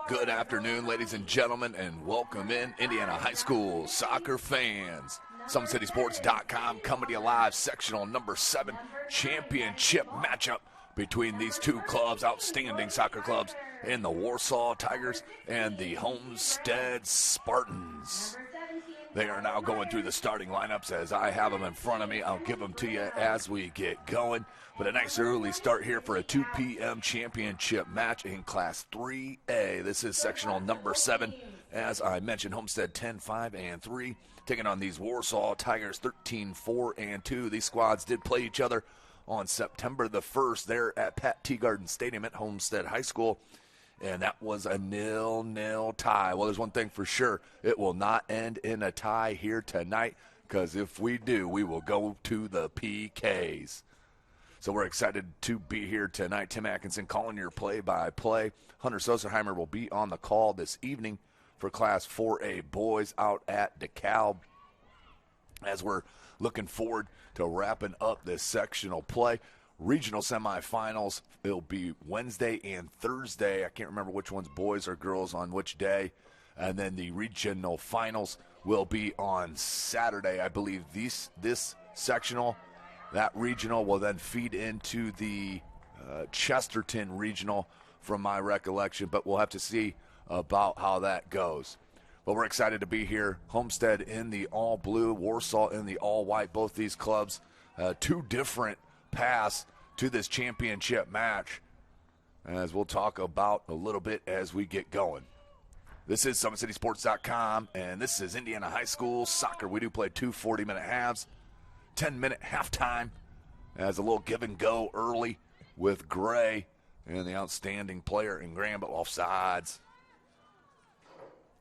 Good afternoon, ladies and gentlemen, and welcome in Indiana High School soccer fans. SummitCitySports.com coming to you live, sectional number 7 championship matchup between these two clubs, outstanding soccer clubs, in the Warsaw Tigers and the Homestead Spartans. They are now going through the starting lineups as I have them in front of me. I'll give them to you as we get going. But a nice early start here for a 2 p.m. championship match in Class 3A. This is sectional number 7. As I mentioned, Homestead 10-5-3, taking on these Warsaw Tigers 13-4-2. These squads did play each other on September the 1st there at Pat Teagarden Stadium at Homestead High School. And that was a 0-0 tie. Well, there's one thing for sure. It will not end in a tie here tonight, because if we do, we will go to the PKs. So we're excited to be here tonight. Tim Atkinson calling your play-by-play. Hunter Soserheimer will be on the call this evening for Class 4A boys out at DeKalb, as we're looking forward to wrapping up this sectional play. Regional semifinals, it'll be Wednesday and Thursday. I can't remember which one's boys or girls on which day. And then the regional finals will be on Saturday. I believe this sectional, that regional, will then feed into the Chesterton regional from my recollection. But we'll have to see about how that goes. But we're excited to be here. Homestead in the all-blue, Warsaw in the all-white. Both these clubs, two different paths to this championship match, as we'll talk about a little bit as we get going. This is SummitCitySports.com, and this is Indiana High School soccer. We do play 2 40-minute halves, 10-minute halftime, as a little give and go early with Gray and the outstanding player in Graham, but offsides.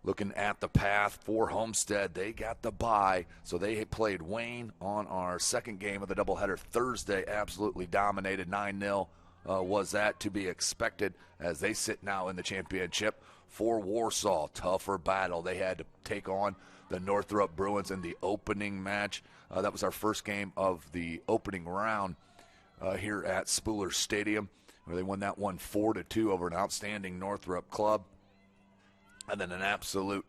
Looking at the path for Homestead, they got the bye, so they played Wayne on our second game of the doubleheader Thursday. Absolutely dominated, 9-0 was that to be expected, as they sit now in the championship. For Warsaw, tougher battle. They had to take on the Northrop Bruins in the opening match. That was our first game of the opening round here at Spooler Stadium, where they won that one 4-2 over an outstanding Northrop club. And then an absolute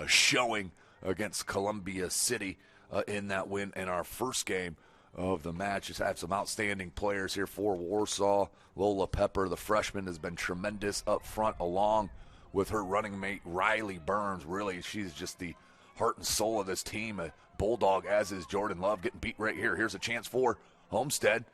showing against Columbia City in that win in our first game of the match. Just had some outstanding players here for Warsaw. Lola Pepper, the freshman, has been tremendous up front, along with her running mate Riley Burns. Really, she's just the heart and soul of this team. A bulldog, as is Jordan Love, getting beat right here. Here's a chance for Homestead.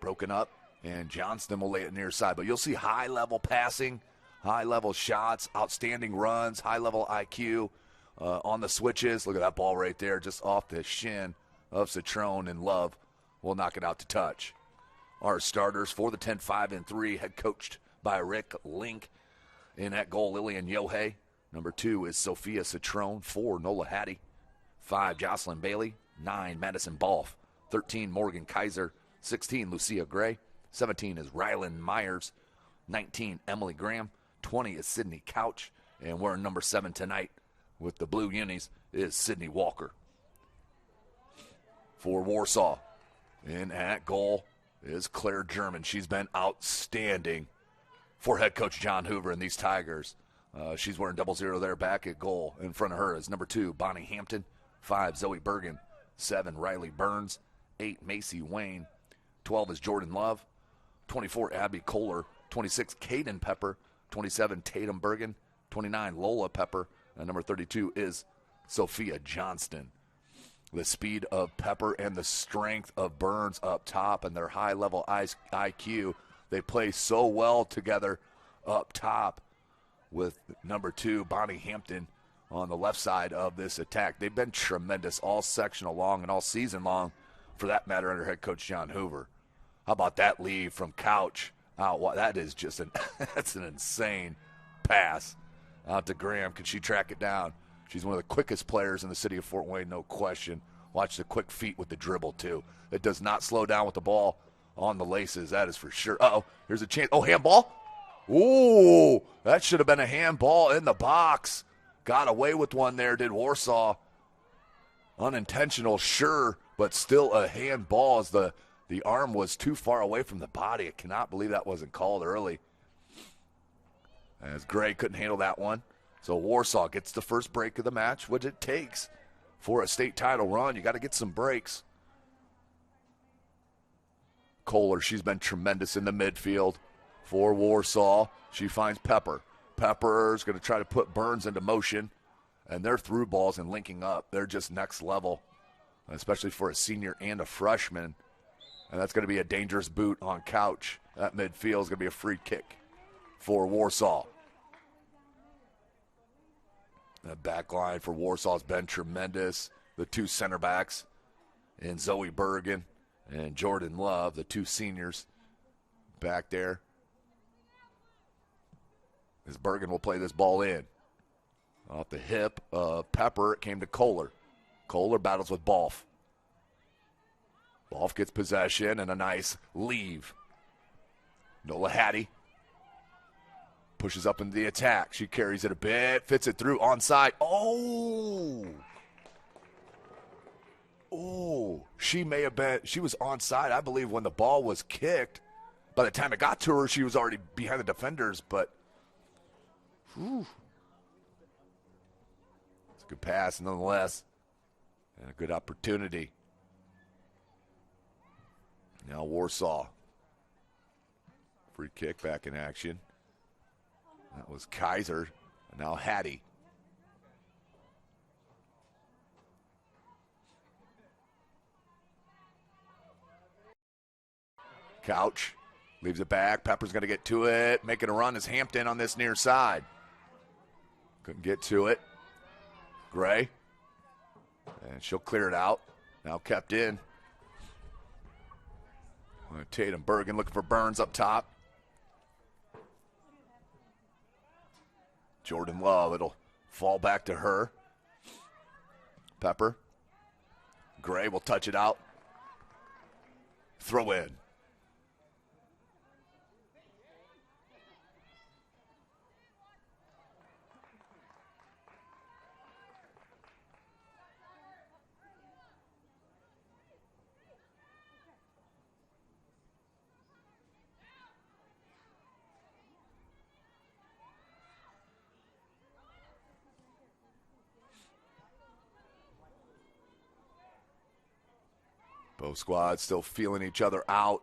Broken up, and Johnston will lay it near side. But you'll see high-level passing, high-level shots, outstanding runs, high-level IQ on the switches. Look at that ball right there, just off the shin of Citrone, and Love will knock it out to touch. Our starters for the 10-5-3, head coached by Rick Link. In at goal, Lillian Yohei. Number 2 is Sophia Citrone. 4, Nola Hattie. 5, Jocelyn Bailey. 9, Madison Balf. 13, Morgan Kaiser. 16, Lucia Gray. 17 is Rylan Myers. 19, Emily Graham. 20 is Sydney Couch, and we're number 7 tonight with the Blue Unis is Sydney Walker. For Warsaw, in at goal is Claire German. She's been outstanding for head coach John Hoover and these Tigers. She's wearing 00 there back at goal. In front of her is number 2, Bonnie Hampton. 5, Zoe Bergen. 7, Riley Burns. 8, Macy Wayne. 12 is Jordan Love. 24, Abby Kohler. 26, Caden Pepper. 27, Tatum Bergen. 29, Lola Pepper. And number 32 is Sophia Johnston. The speed of Pepper and the strength of Burns up top, and their high-level IQ. They play so well together up top with number 2, Bonnie Hampton, on the left side of this attack. They've been tremendous all sectional long and all season long, for that matter, under head coach John Hoover. How about that lead from Couch? That is just that's an insane pass out to Graham. Can she track it down? She's one of the quickest players in the city of Fort Wayne, no question. Watch the quick feet with the dribble, too. It does not slow down with the ball on the laces, that is for sure. Uh-oh, here's a chance. Oh, handball? Ooh, that should have been a handball in the box. Got away with one there, did Warsaw. Unintentional, sure, but still a handball as the arm was too far away from the body. I cannot believe that wasn't called early. as Gray couldn't handle that one. So Warsaw gets the first break of the match, which it takes for a state title run. You got to get some breaks. Kohler, she's been tremendous in the midfield for Warsaw. She finds Pepper. Pepper's going to try to put Burns into motion, and their through balls and linking up, they're just next level, especially for a senior and a freshman. And that's going to be a dangerous boot on Couch. That midfield is going to be a free kick for Warsaw. The back line for Warsaw has been tremendous. The two center backs in Zoe Bergen and Jordan Love, the two seniors back there. As Bergen will play this ball in. Off the hip of Pepper, it came to Kohler. Kohler battles with Balf. Balf gets possession and a nice leave. Nola Hattie pushes up into the attack. She carries it a bit, fits it through onside. Oh, she was onside, I believe, when the ball was kicked. By the time it got to her, she was already behind the defenders, but it's a good pass nonetheless, and a good opportunity. Now Warsaw. Free kick back in action. That was Kaiser. And now Hattie. Couch leaves it back. Pepper's going to get to it. Making a run is Hampton on this near side. Couldn't get to it. Gray. And she'll clear it out. Now kept in. Tatum Bergen looking for Burns up top. Jordan Love, it'll fall back to her. Pepper. Gray will touch it out. Throw in. Both squads still feeling each other out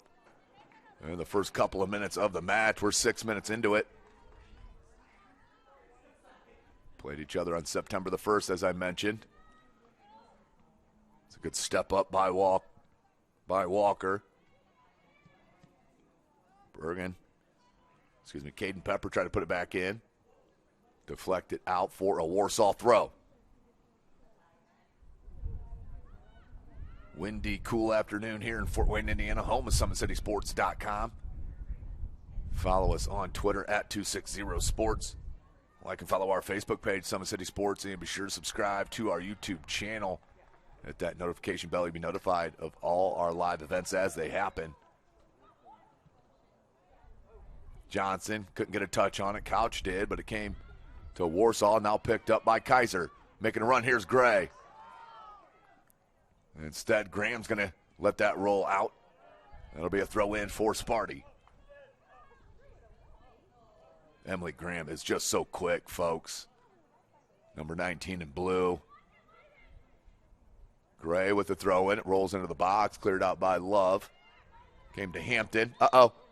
in the first couple of minutes of the match. We're 6 minutes into it. Played each other on September the 1st, as I mentioned. It's a good step up by Walker. Caden Pepper tried to put it back in. Deflect it out for a Warsaw throw. Windy, cool afternoon here in Fort Wayne, Indiana, home of SummitCitySports.com. Follow us on Twitter at 260sports. Like and follow our Facebook page, Summit City Sports, and be sure to subscribe to our YouTube channel. Hit that notification bell, you'll be notified of all our live events as they happen. Johnson couldn't get a touch on it. Couch did, but it came to Warsaw, now picked up by Kaiser. Making a run, here's Gray. Instead, Graham's going to let that roll out. That'll be a throw in for Sparty. Emily Graham is just so quick, folks. Number 19 in blue. Gray with the throw in. It rolls into the box, cleared out by Love. Came to Hampton.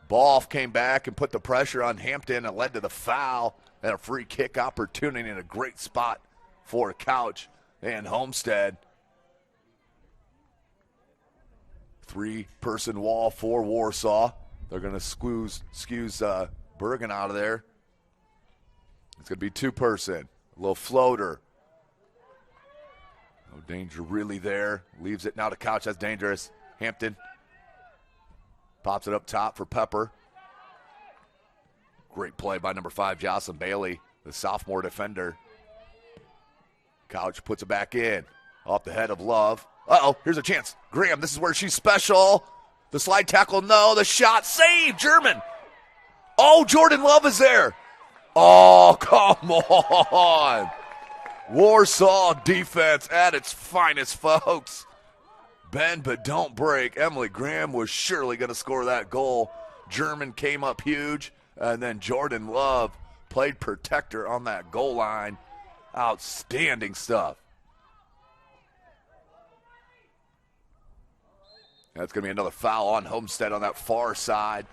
Balf came back and put the pressure on Hampton and led to the foul and a free kick opportunity in a great spot for Couch and Homestead. Three-person wall for Warsaw. They're going to excuse Bergen out of there. It's going to be two-person. A little floater. No danger really there. Leaves it now to Couch. That's dangerous. Hampton pops it up top for Pepper. Great play by number 5, Jocelyn Bailey, the sophomore defender. Couch puts it back in. Off the head of Love. Here's a chance. Graham, this is where she's special. The slide tackle, no. The shot, save, German. Jordan Love is there. Come on. Warsaw defense at its finest, folks. Bend but don't break. Emily Graham was surely going to score that goal. German came up huge, and then Jordan Love played protector on that goal line. Outstanding stuff. That's going to be another foul on Homestead on that far side.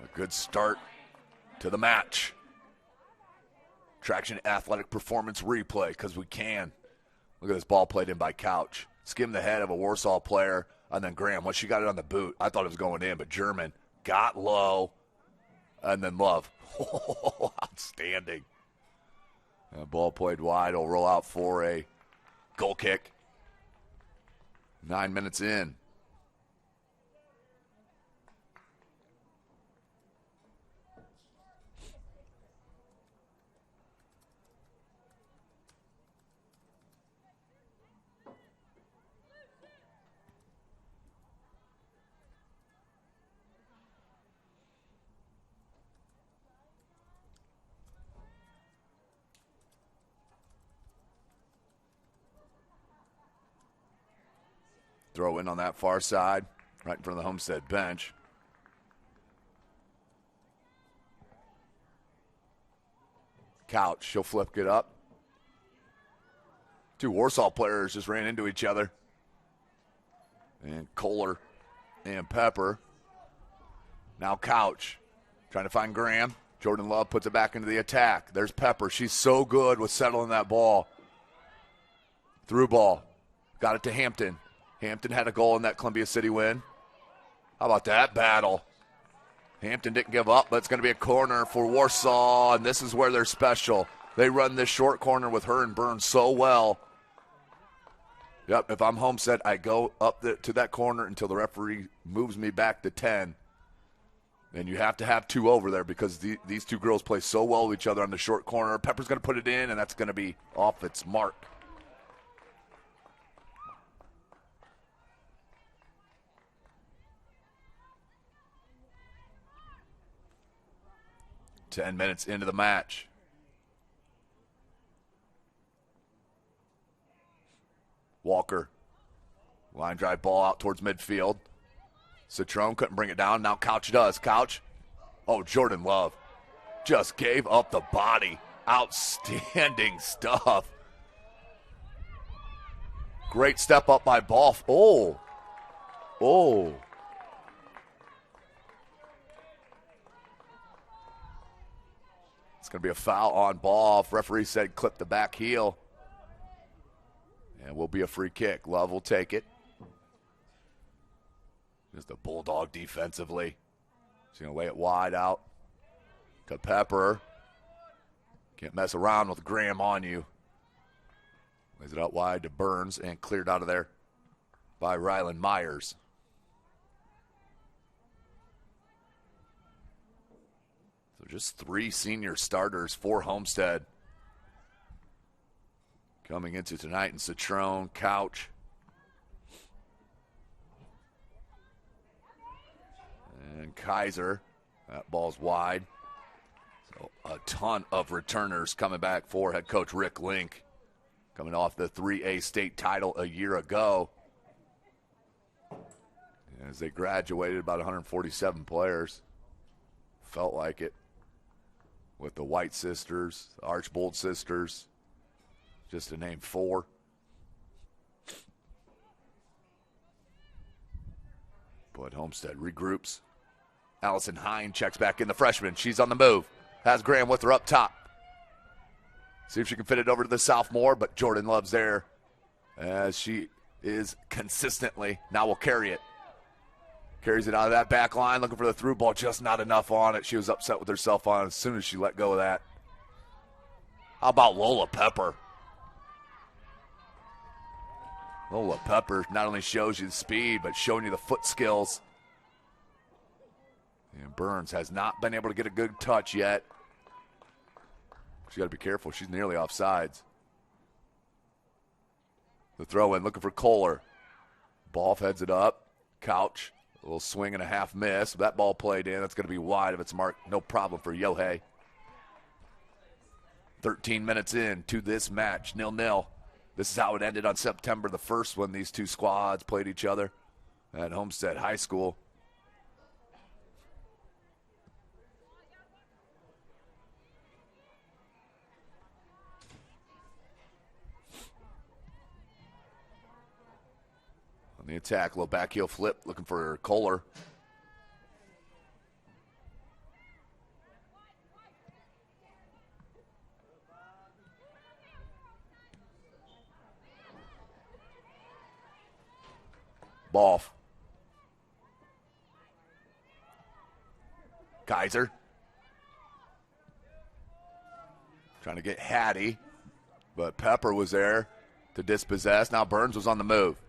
A good start to the match. Traction Athletic Performance replay, because we can. Look at this ball played in by Couch. Skimmed the head of a Warsaw player, and then Graham, once she got it on the boot, I thought it was going in, but German got low, and then Love. Outstanding. Ball played wide. Will roll out for a goal kick. 9 minutes in. Throw in on that far side, right in front of the Homestead bench. Couch, she'll flip it up. Two Warsaw players just ran into each other. And Kohler and Pepper. Now Couch, trying to find Graham. Jordan Love puts it back into the attack. There's Pepper. She's so good with settling that ball. Through ball. Got it to Hampton. Hampton had a goal in that Columbia City win. How about that battle? Hampton didn't give up, but it's going to be a corner for Warsaw, and this is where they're special. They run this short corner with her and Burns so well. Yep, if I'm Homestead, I go up to that corner until the referee moves me back to 10. And you have to have two over there because these two girls play so well with each other on the short corner. Pepper's going to put it in, and that's going to be off its mark. Ten minutes into the match. Walker. Line drive ball out towards midfield. Citrone couldn't bring it down. Now Couch does. Couch. Oh, Jordan Love. Just gave up the body. Outstanding stuff. Great step up by Boff. Oh. Oh. It's going to be a foul on Boff. Referee said clip the back heel. And will be a free kick. Love will take it. Just a bulldog defensively. She's going to lay it wide out to Pepper. Can't mess around with Graham on you. Lays it out wide to Burns and cleared out of there by Rylan Myers. So just three senior starters for Homestead coming into tonight. And Citrone, Couch, and Kaiser. That ball's wide. So a ton of returners coming back for head coach Rick Link, coming off the 3A state title a year ago. As they graduated, about 147 players. Felt like it. With the White sisters, the Archbold sisters, just to name four. But Homestead regroups. Allison Hine checks back in, the freshman. She's on the move. Has Graham with her up top. See if she can fit it over to the sophomore, but Jordan Love's there as she is consistently. Now will carry it. Carries it out of that back line, looking for the through ball, just not enough on it. She was upset with herself on it as soon as she let go of that. How about Lola Pepper? Lola Pepper not only shows you the speed, but showing you the foot skills. And Burns has not been able to get a good touch yet. She's got to be careful. She's nearly offsides. The throw in, looking for Kohler. Boff heads it up. Couch. A little swing and a half miss. That ball played in. That's going to be wide of its mark. No problem for Yohei. 13 minutes in to this match. 0-0. This is how it ended on September the 1st when these two squads played each other at Homestead High School. The attack, little back heel flip, looking for Kohler. Ball. Kaiser. Trying to get Hattie, but Pepper was there to dispossess. Now Burns was on the move.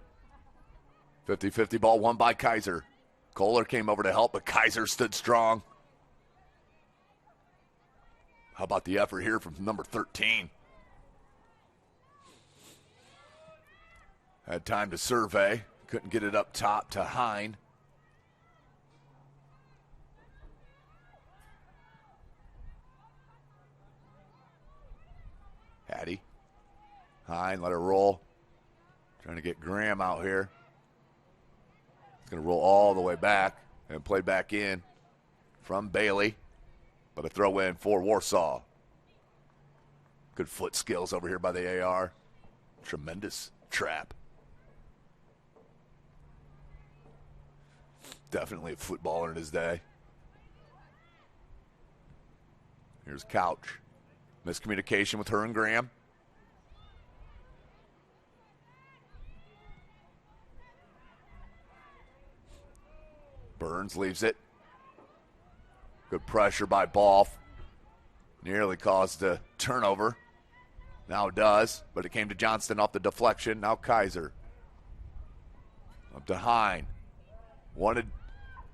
50-50 ball won by Kaiser. Kohler came over to help, but Kaiser stood strong. How about the effort here from number 13? Had time to survey. Couldn't get it up top to Hine. Hattie. Hine, let her roll. Trying to get Graham out here. It's going to roll all the way back and play back in from Bailey. But a throw in for Warsaw. Good foot skills over here by the AR. Tremendous trap. Definitely a footballer in his day. Here's Couch. Miscommunication with her and Graham. Burns leaves it. Good pressure by Balf. Nearly caused a turnover. Now it does, but it came to Johnston off the deflection. Now Kaiser. Up to Hine. Wanted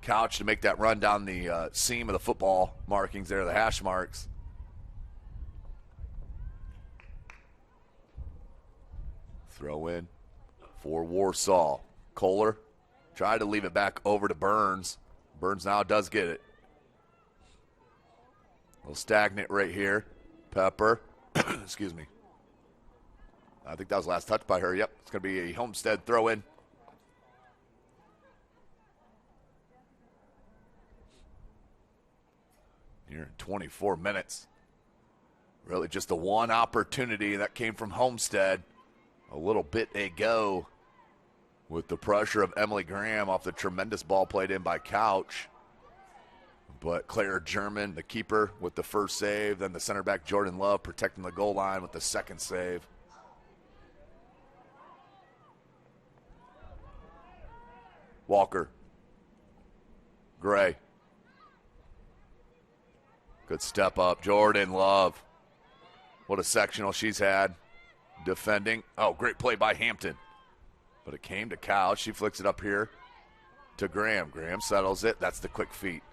Couch to make that run down the seam of the football markings there, the hash marks. Throw in for Warsaw. Kohler tried to leave it back over to Burns. Burns now does get it. A little stagnant right here. Pepper. Excuse me. I think that was the last touch by her. Yep, it's going to be a Homestead throw in. Here in 24 minutes. Really just the one opportunity that came from Homestead a little bit ago with the pressure of Emily Graham off the tremendous ball played in by Couch. But Claire German, the keeper, with the first save. Then the center back Jordan Love protecting the goal line with the second save. Walker. Gray. Good step up. Jordan Love. What a sectional she's had. Defending. Oh, great play by Hampton. But it came to Couch. She flicks it up here to Graham. Graham settles it. That's the quick feet.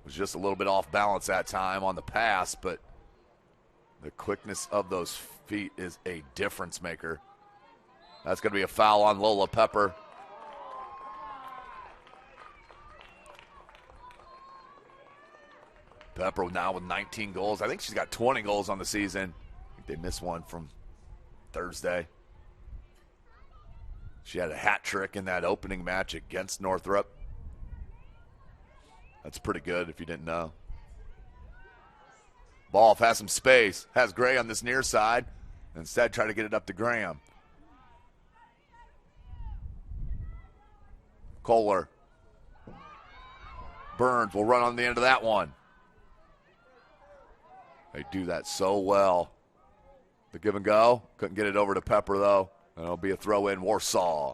Was just a little bit off balance that time on the pass, but the quickness of those feet is a difference maker. That's going to be a foul on Lola Pepper. Pepper now with 19 goals. I think she's got 20 goals on the season. I think they missed one from Thursday. She had a hat trick in that opening match against Northrop. That's pretty good if you didn't know. Ball has some space. Has Gray on this near side. Instead, try to get it up to Graham. Kohler. Burns will run on the end of that one. They do that so well. The give and go. Couldn't get it over to Pepper, though. And it'll be a throw in Warsaw.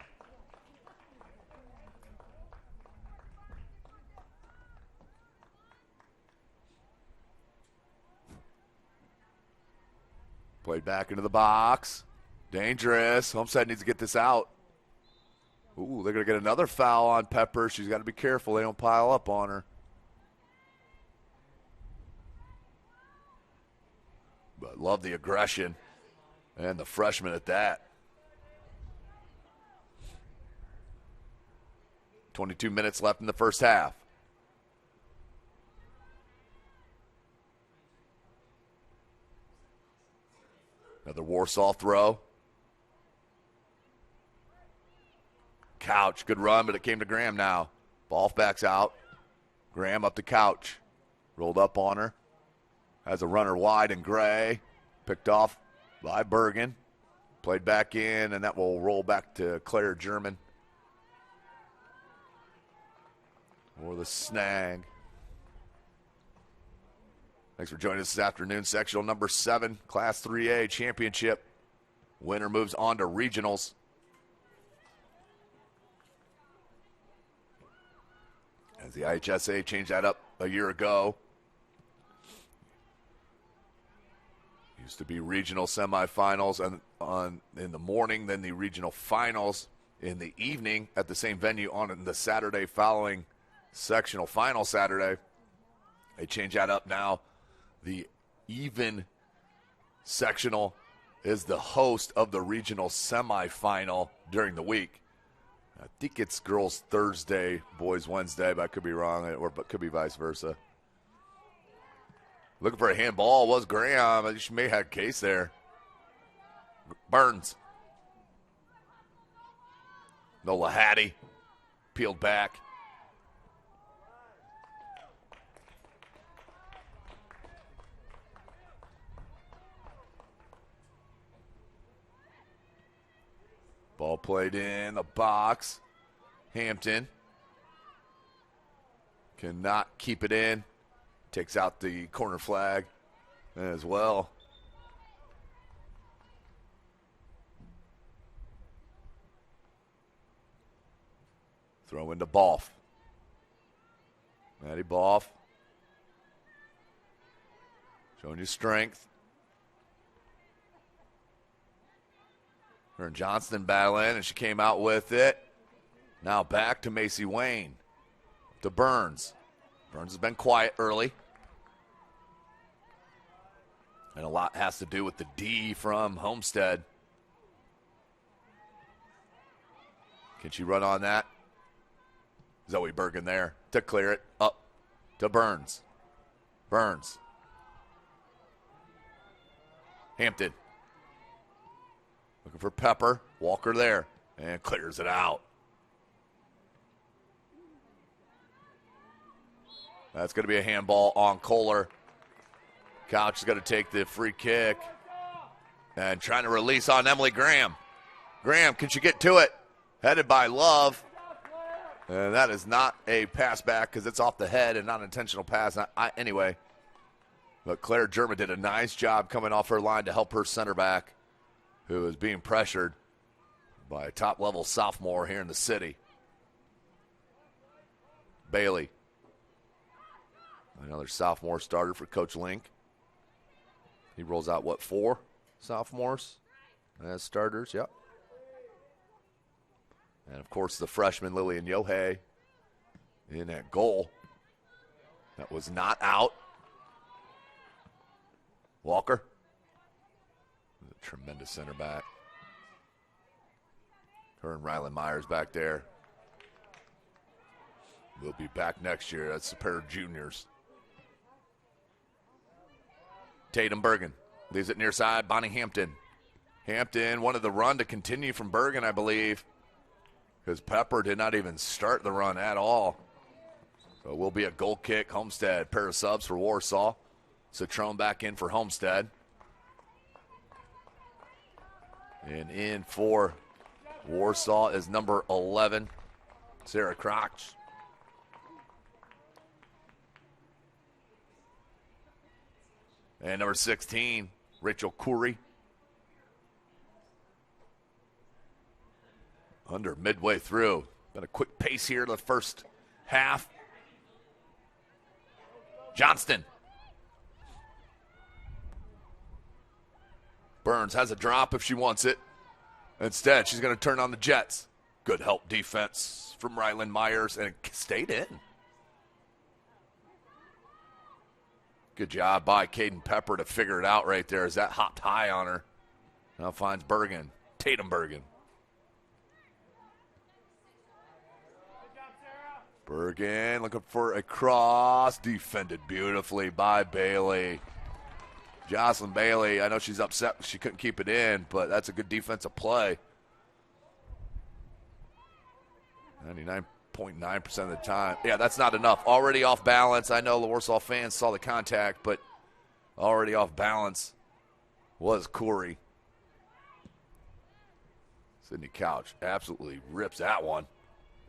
Played back into the box. Dangerous. Homestead needs to get this out. Ooh, they're going to get another foul on Pepper. She's got to be careful they don't pile up on her. But love the aggression and the freshman at that. 22 minutes left in the first half. Another Warsaw throw. Couch, good run, but it came to Graham now. Ball backs out. Graham up to Couch. Rolled up on her. Has a runner wide and Gray. Picked off by Bergen. Played back in, and that will roll back to Claire German. or the snag. Thanks for joining us this afternoon. Sectional number 7, Class 3A championship. Winner moves on to regionals. As the IHSA changed that up a year ago. Used to be regional semifinals in the morning, then the regional finals in the evening at the same venue on the Saturday following sectional final Saturday. They changed that up now. The even sectional is the host of the regional semifinal during the week. I think it's girls Thursday, boys Wednesday, but I could be wrong, but could be vice versa. Looking for a handball was Graham. She may have had a case there. Burns. Nola Hattie peeled back. Ball played in the box. Hampton cannot keep it in. Takes out the corner flag as well. Throw into Boff. Maddie Boff. Showing you strength. Her and Johnston battling, and she came out with it. Now back to Macy Wayne. To Burns. Burns has been quiet early. And a lot has to do with the D from Homestead. Can she run on that? Zoe Bergen there to clear it up to Burns. Burns. Hampton. Looking for Pepper. Walker there. And clears it out. That's going to be a handball on Kohler. Couch is going to take the free kick. And trying to release on Emily Graham. Graham, can she get to it? Headed by Love. And that is not a pass back because it's off the head and not an intentional pass. Anyway. But Claire German did a nice job coming off her line to help her center back, who is being pressured by a top-level sophomore here in the city. Bailey. Another sophomore starter for Coach Link. He rolls out, 4 sophomores as starters? Yep. And, of course, the freshman Lillian Yohei in that goal. That was not out. Walker. A tremendous center back. Her and Rylan Myers back there. We'll be back next year. That's a pair of juniors. Tatum Bergen leaves it near side. Bonnie Hampton. Hampton wanted the run to continue from Bergen, I believe, because Pepper did not even start the run at all. So it will be a goal kick. Homestead, pair of subs for Warsaw. Citron back in for Homestead. And in for Warsaw is number 11, Sarah Crotch. And number 16, Rachel Curry. Under midway through. Been a quick pace here in the first half. Johnston. Burns has a drop if she wants it. Instead, she's going to turn on the Jets. Good help defense from Rylan Myers, and it stayed in. Good job by Caden Pepper to figure it out right there as that hopped high on her. Now finds Bergen, Tatum Bergen. Bergen looking for a cross. Defended beautifully by Bailey. Jocelyn Bailey, I know she's upset she couldn't keep it in, but that's a good defensive play. 99.9% of the time. Yeah, that's not enough. Already off balance. I know the Warsaw fans saw the contact, but already off balance was Corey. Sydney Couch absolutely rips that one.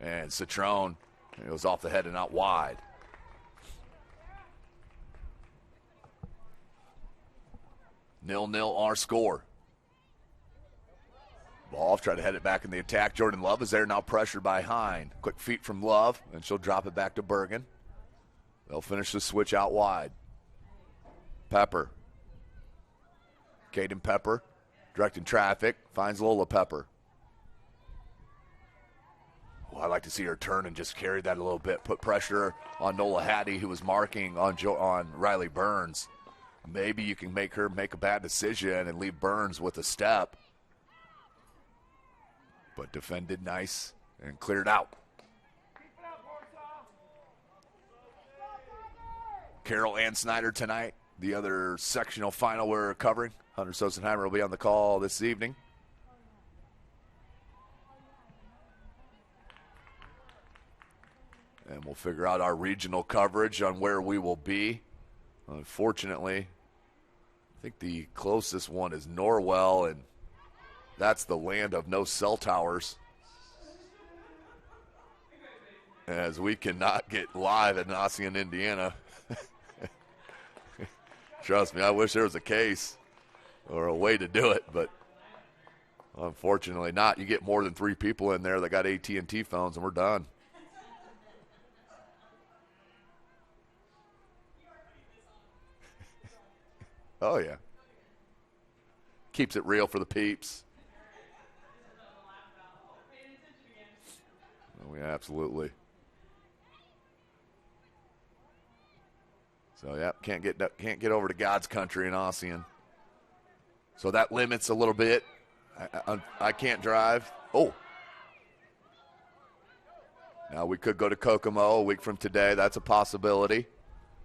And Citron It was off the head and out wide. Nil-nil our score. Ball off, try to head it back in the attack. Jordan Love is there, now pressured by Hine. Quick feet from Love, and she'll drop it back to Bergen. They'll finish the switch out wide. Pepper. Caden Pepper directing traffic, finds Lola Pepper. Oh, I like to see her turn and just carry that a little bit, put pressure on Nola Hattie, who was marking on Riley Burns. Maybe you can make her make a bad decision and leave Burns with a step. But defended nice and cleared out. Carroll and Snyder tonight. The other sectional final we're covering. Hunter Sosenheimer will be on the call this evening. And we'll figure out our regional coverage on where we will be. Unfortunately, I think the closest one is Norwell, and that's the land of no cell towers. As we cannot get live in Ossian, Indiana. Trust me, I wish there was a case or a way to do it, but unfortunately not. You get more than 3 people in there that got AT&T phones, and we're done. Oh, yeah. Keeps it real for the peeps. Oh, yeah, absolutely. So, yeah, can't get over to God's country in Ossian. So that limits a little bit. I can't drive. Oh. Now we could go to Kokomo a week from today. That's a possibility,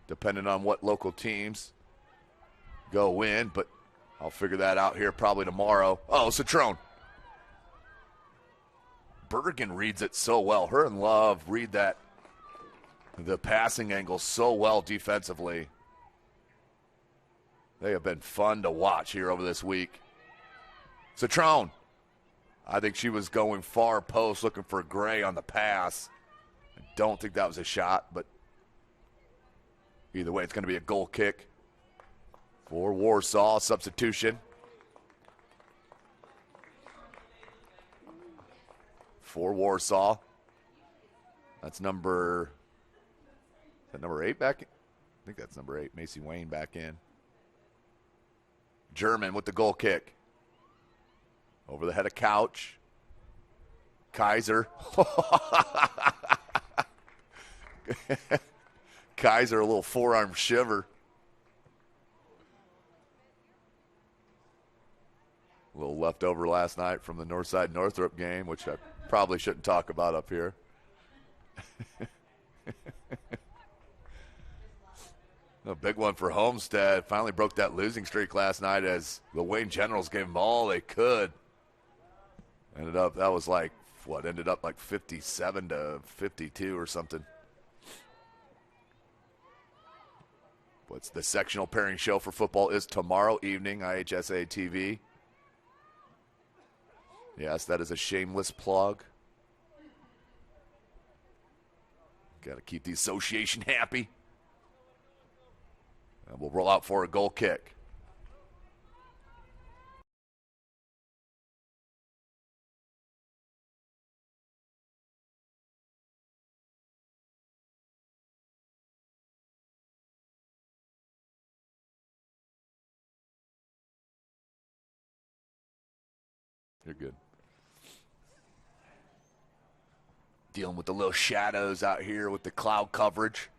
depending on what local teams go in. But I'll figure that out here probably tomorrow. Oh, Citrone. Bergen reads it so well. Her and Love read the passing angle so well defensively. They have been fun to watch here over this week. Citrone. I think she was going far post looking for Gray on the pass. I don't think that was a shot, but either way, it's going to be a goal kick for Warsaw. Substitution for Warsaw. That's number 8 back in? I think that's number 8. Macy Wayne back in. German with the goal kick. Over the head of Couch. Kaiser. Kaiser, a little forearm shiver. A little leftover last night from the Northside Northrop game, which I probably shouldn't talk about up here. A big one for Homestead. Finally broke that losing streak last night as the Wayne Generals gave them all they could. Ended up 57-52 or something. What's the sectional pairing show for football is tomorrow evening, IHSA TV. Yes, that is a shameless plug. Got to keep the association happy. And we'll roll out for a goal kick. You're good. Dealing with the little shadows out here with the cloud coverage.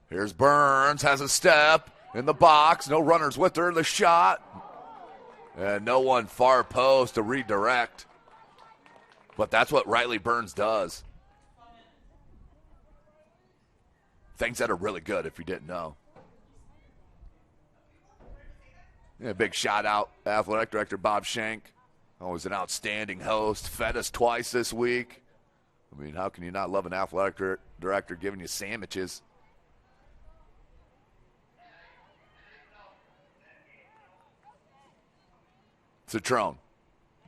Here's Burns, has a step in the box. No runners with her. The shot. And no one far post to redirect. But that's what Riley Burns does. Things that are really good if you didn't know. Yeah, big shout out, Athletic Director Bob Schenk. Always an outstanding host. Fed us twice this week. I mean, how can you not love an athletic director giving you sandwiches? Citrone.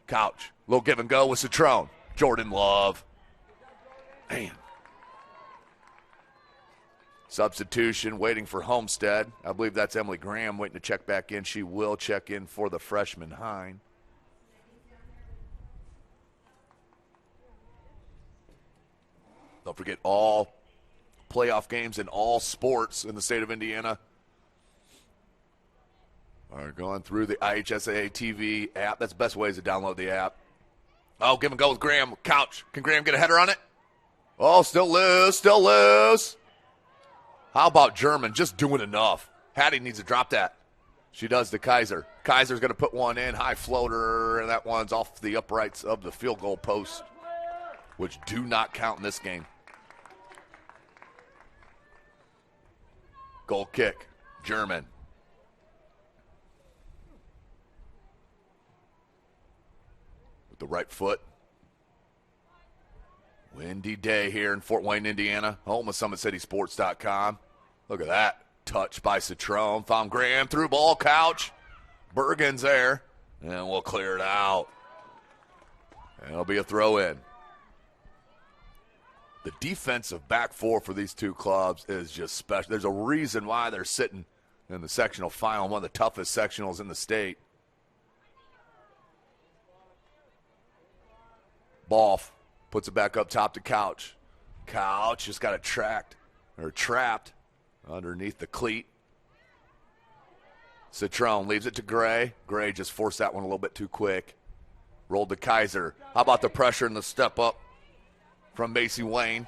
Couch. Little give and go with Citrone. Jordan Love. Man. Substitution waiting for Homestead. I believe that's Emily Graham waiting to check back in. She will check in for the freshman Hine. Don't forget, all playoff games in all sports in the state of Indiana are going through the IHSAA TV app. That's the best way is to download the app. Oh, give and go with Graham. Couch. Can Graham get a header on it? Oh, still loose, still loose. How about German just doing enough? Hattie needs to drop that. She does to Kaiser. Kaiser's going to put one in, high floater, and that one's off the uprights of the field goal post, which do not count in this game. Goal kick, German. With the right foot. Windy day here in Fort Wayne, Indiana. Home of SummitCitySports.com. Look at that. Touch by Citrone. Found Graham through ball, Couch. Bergen's there. And we'll clear it out. And it'll be a throw in. The defensive back four for these two clubs is just special. There's a reason why they're sitting in the sectional final, one of the toughest sectionals in the state. Ball puts it back up top to Couch. Couch just got trapped underneath the cleat. Citrone leaves it to Gray. Gray just forced that one a little bit too quick. Rolled to Kaiser. How about the pressure and the step up from Macy Wayne?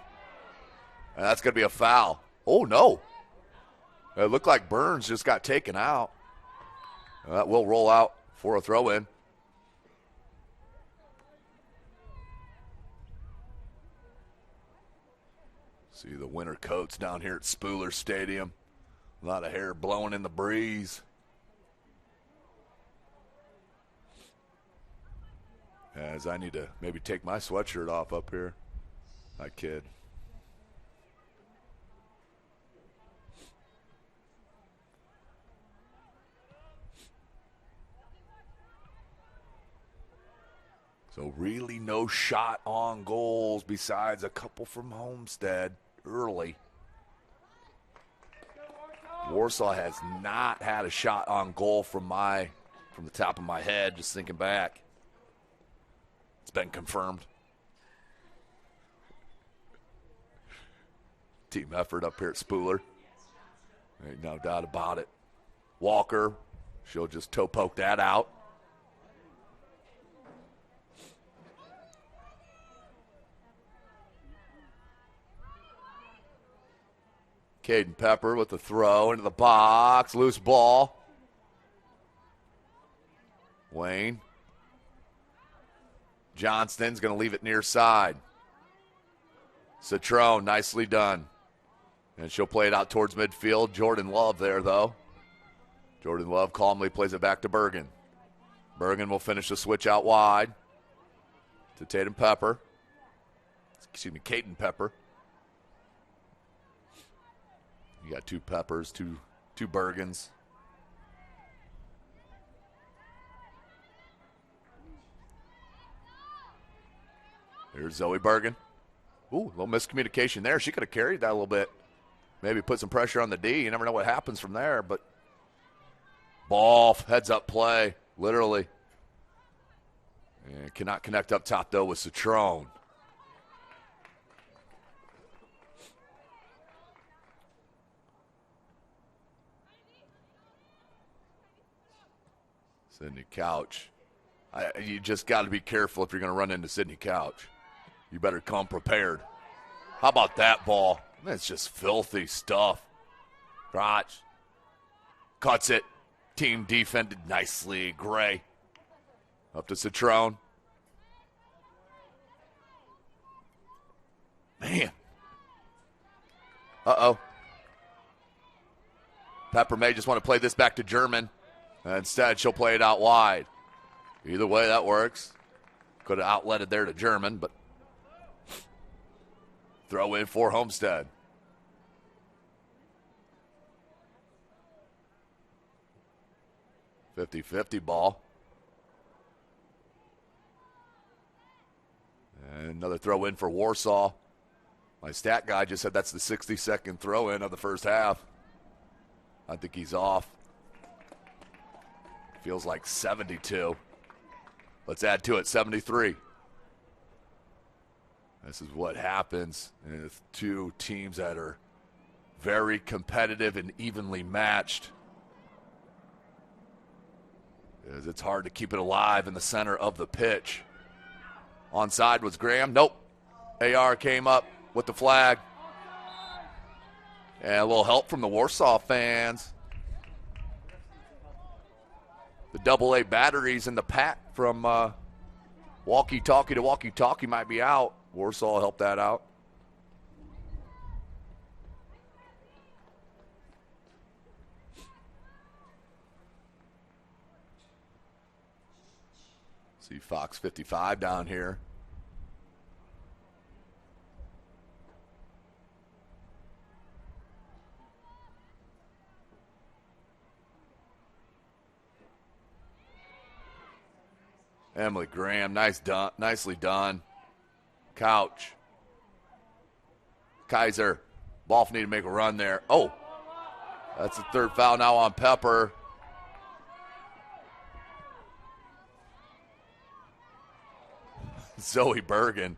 And that's going to be a foul. Oh, no. It looked like Burns just got taken out. That will roll out for a throw-in. See the winter coats down here at Spooler Stadium. A lot of hair blowing in the breeze. As I need to maybe take my sweatshirt off up here. I kid. So really no shot on goals besides a couple from Homestead early. Warsaw has not had a shot on goal from the top of my head, just thinking back. It's been confirmed. Team effort up here at Spooler. Ain't no doubt about it. Walker, she'll just toe poke that out. Caden Pepper with the throw into the box. Loose ball. Wayne. Johnston's going to leave it near side. Citrone, nicely done. And she'll play it out towards midfield. Jordan Love there, though. Jordan Love calmly plays it back to Bergen. Bergen will finish the switch out wide to Tatum Pepper. Excuse me, Caden Pepper. You got two Peppers, two Bergens. Here's Zoe Bergen. Ooh, a little miscommunication there. She could have carried that a little bit. Maybe put some pressure on the D. You never know what happens from there, but ball, heads up play, literally. And cannot connect up top, though, with Citrone. Sydney Couch. You just got to be careful if you're going to run into Sydney Couch. You better come prepared. How about that ball? That's just filthy stuff. Crotch. Cuts it. Team defended nicely. Gray. Up to Citrone. Man. Uh-oh. Pepper may just want to play this back to German. Instead, she'll play it out wide. Either way, that works. Could have outletted there to German, but throw in for Homestead. .50-50 ball. And another throw in for Warsaw. My stat guy just said that's the 60-second throw-in of the first half. I think he's off. Feels like 72. Let's add to it, 73. This is what happens with two teams that are very competitive and evenly matched. It's hard to keep it alive in the center of the pitch. Onside was Graham. Nope. AR came up with the flag. And a little help from the Warsaw fans. The AA batteries in the pack from walkie-talkie to walkie-talkie might be out. Warsaw helped that out. See Fox 55 down here. Emily Graham, nicely done. Couch. Kaiser. Boff need to make a run there. Oh, that's the third foul now on Pepper. Zoe Bergen.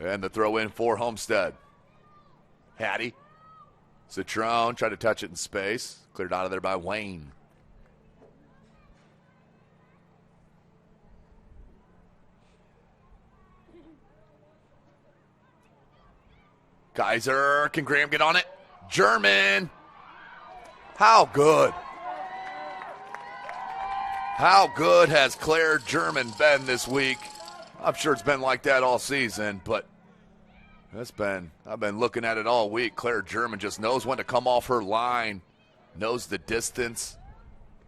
And the throw in for Homestead. Hattie. Citron tried to touch it in space. Cleared out of there by Wayne. Kaiser. Can Graham get on it? German. How good? How good has Claire German been this week? I'm sure it's been like that all season, but I've been looking at it all week. Claire German just knows when to come off her line, knows the distance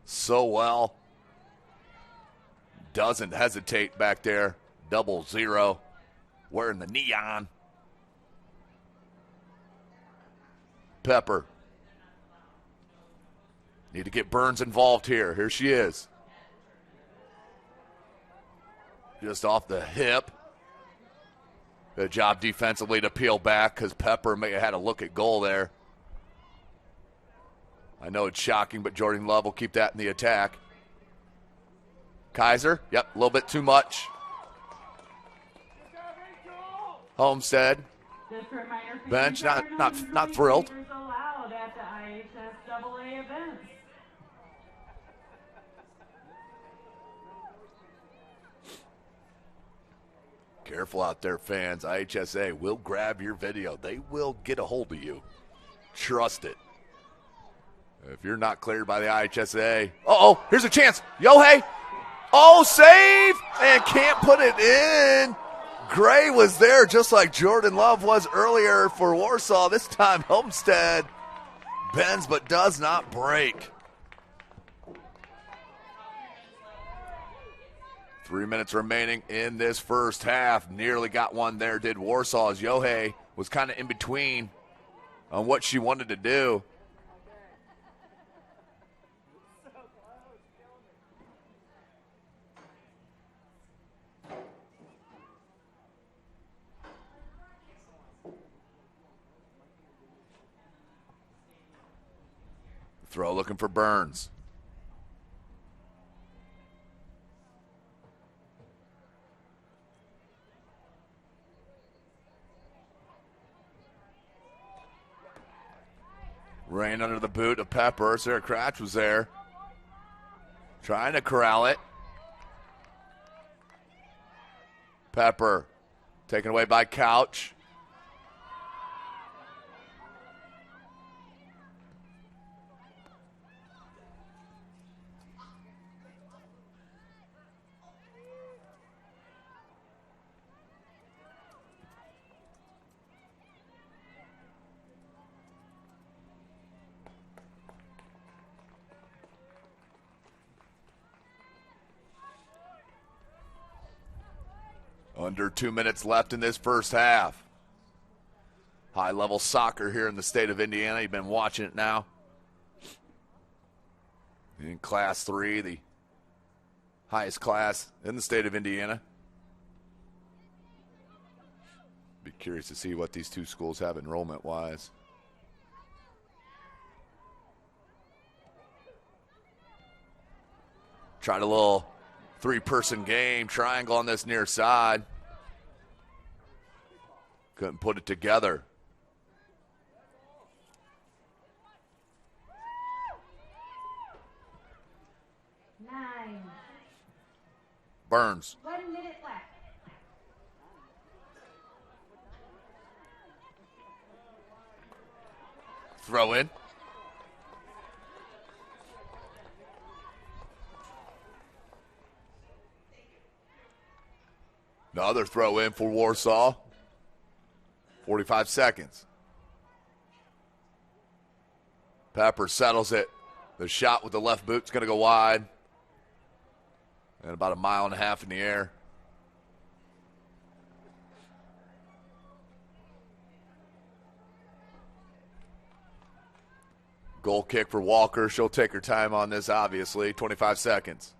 so well. Doesn't hesitate back there. 0-0, wearing the neon. Pepper. Need to get Burns involved here. Here she is. Just off the hip. Good job defensively to peel back because Pepper may have had a look at goal there. I know it's shocking, but Jordan Love will keep that in the attack. Kaiser, yep, a little bit too much. Homestead, bench, not thrilled. Careful out there, fans. IHSA will grab your video. They will get a hold of you. Trust it. If you're not cleared by the IHSA. Uh-oh, here's a chance. Yohei. Oh, save! And can't put it in. Gray was there just like Jordan Love was earlier for Warsaw. This time Homestead bends but does not break. 3 minutes remaining in this first half. Nearly got one there, did Warsaw, as Yohei was kind of in between on what she wanted to do. Throw looking for Burns. Rain under the boot of Pepper. Sarah Cratch was there. Trying to corral it. Pepper taken away by Couch. Under 2 minutes left in this first half. High-level soccer here in the state of Indiana. You've been watching it now. In Class 3, the highest class in the state of Indiana. Be curious to see what these two schools have enrollment-wise. Tried a little three-person game, triangle on this near side. Couldn't put it together. Burns. 1 minute left. Throw in. Another throw in for Warsaw. 45 seconds. Pepper settles it. The shot with the left boot's going to go wide. And about 1.5 miles in the air. Goal kick for Walker. She'll take her time on this, obviously. 25 seconds.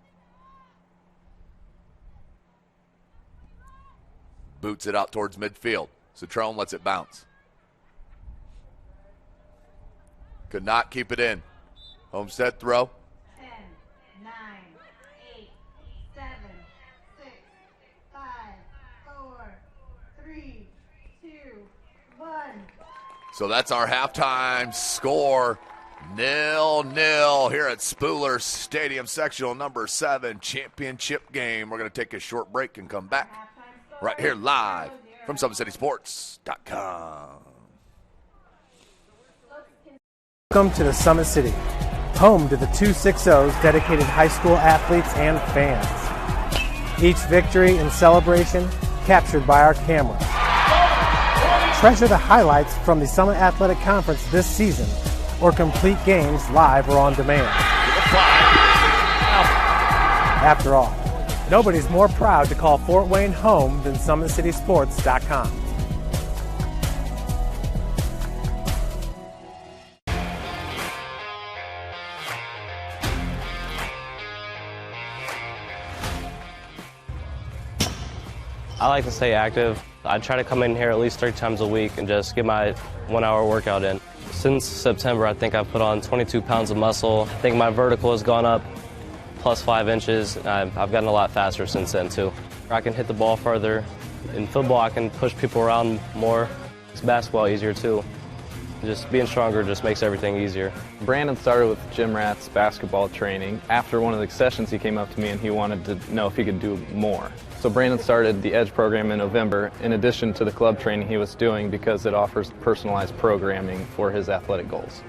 Boots it out towards midfield. Citrone lets it bounce. Could not keep it in. Homestead throw. 10, 9, 8, 7, 6, 5, 4, 3, 2, 1. So that's our halftime score. 0-0 here at Spooler Stadium, sectional number 7, championship game. We're going to take a short break and come back right here live from SummitCitySports.com. Welcome to the Summit City, home to the 260's dedicated high school athletes and fans. Each victory and celebration captured by our camera. Treasure the highlights from the Summit Athletic Conference this season, or complete games live or on demand. After all, nobody's more proud to call Fort Wayne home than SummitCitySports.com. I like to stay active. I try to come in here at least 3 times a week and just get my 1-hour workout in. Since September, I think I've put on 22 pounds of muscle. I think my vertical has gone up plus 5 inches. I've gotten a lot faster since then, too. I can hit the ball further. In football, I can push people around more. It's basketball easier, too. Just being stronger just makes everything easier. Brandon started with gym rats basketball training. After one of the sessions, he came up to me and he wanted to know if he could do more. So Brandon started the EDGE program in November, in addition to the club training he was doing, because it offers personalized programming for his athletic goals.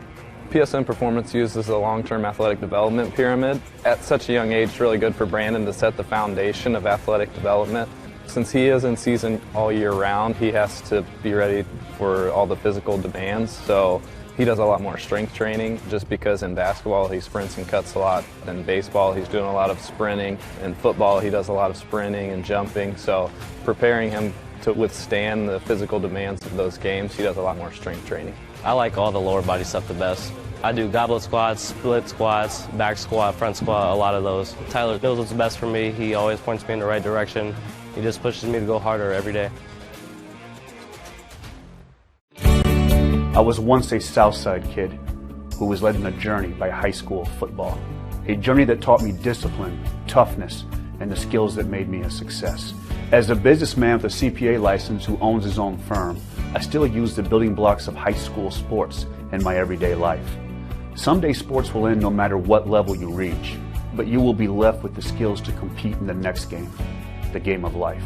PSN Performance uses a long-term athletic development pyramid. At such a young age, it's really good for Brandon to set the foundation of athletic development. Since he is in season all year round, he has to be ready for all the physical demands. So he does a lot more strength training, just because in basketball he sprints and cuts a lot. In baseball he's doing a lot of sprinting. In football he does a lot of sprinting and jumping. So preparing him to withstand the physical demands of those games, he does a lot more strength training. I like all the lower body stuff the best. I do goblet squats, split squats, back squat, front squat, a lot of those. Tyler knows what's best for me. He always points me in the right direction. He just pushes me to go harder every day. I was once a Southside kid who was led on a journey by high school football. A journey that taught me discipline, toughness, and the skills that made me a success. As a businessman with a CPA license who owns his own firm, I still use the building blocks of high school sports in my everyday life. Someday sports will end no matter what level you reach, but you will be left with the skills to compete in the next game, the game of life.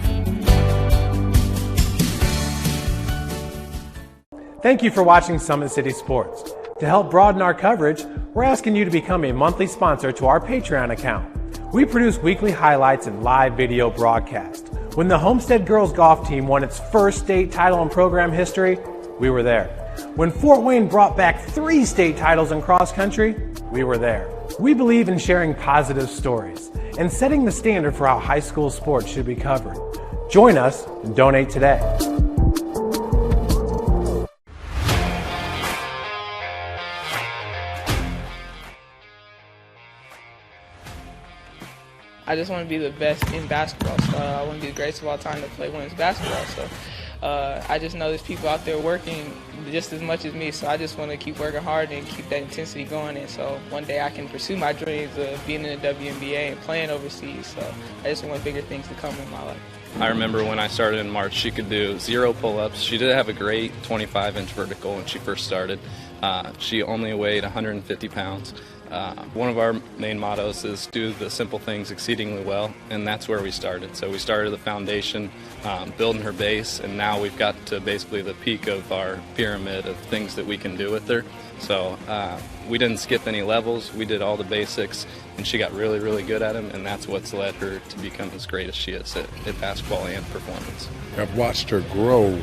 Thank you for watching Summit City Sports. To help broaden our coverage, we're asking you to become a monthly sponsor to our Patreon account. We produce weekly highlights and live video broadcasts. When the Homestead girls golf team won its first state title in program history, we were there. When Fort Wayne brought back 3 state titles in cross country, we were there. We believe in sharing positive stories and setting the standard for how high school sports should be covered. Join us and donate today. I just want to be the best in basketball. So I want to be the greatest of all time to play women's basketball. So I just know there's people out there working just as much as me. So I just want to keep working hard and keep that intensity going. And so one day I can pursue my dreams of being in the WNBA and playing overseas. So I just want bigger things to come in my life. I remember when I started in March, she could do 0 pull-ups. She did have a great 25-inch vertical when she first started. She only weighed 150 pounds. One of our main mottos is do the simple things exceedingly well, and that's where we started. So we started the foundation, building her base, and now we've got to basically the peak of our pyramid of things that we can do with her. So we didn't skip any levels. We did all the basics, and she got really, really good at them, and that's what's led her to become as great as she is at basketball and performance. I've watched her grow,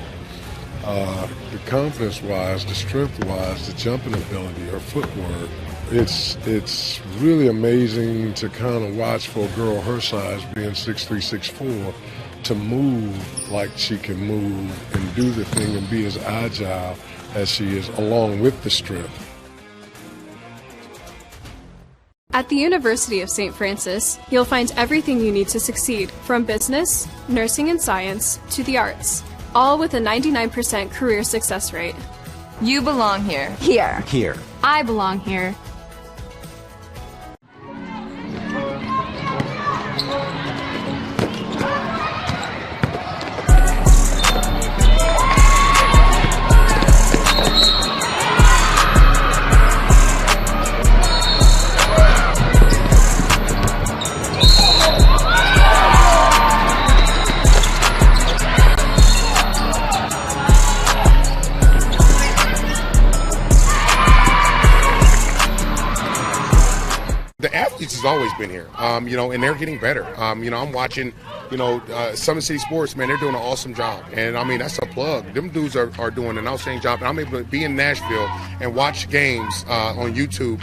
the confidence-wise, the strength-wise, the jumping ability, her footwork. It's really amazing to kind of watch for a girl her size, being 6'3", 6'4", to move like she can move and do the thing and be as agile as she is, along with the strength. At the University of St. Francis, you'll find everything you need to succeed, from business, nursing and science, to the arts, all with a 99% career success rate. You belong here. Here. I belong here. The athletes has always been here, and they're getting better. I'm watching, Summit City Sports, man, they're doing an awesome job. And, that's a plug. Them dudes are doing an outstanding job. And I'm able to be in Nashville and watch games on YouTube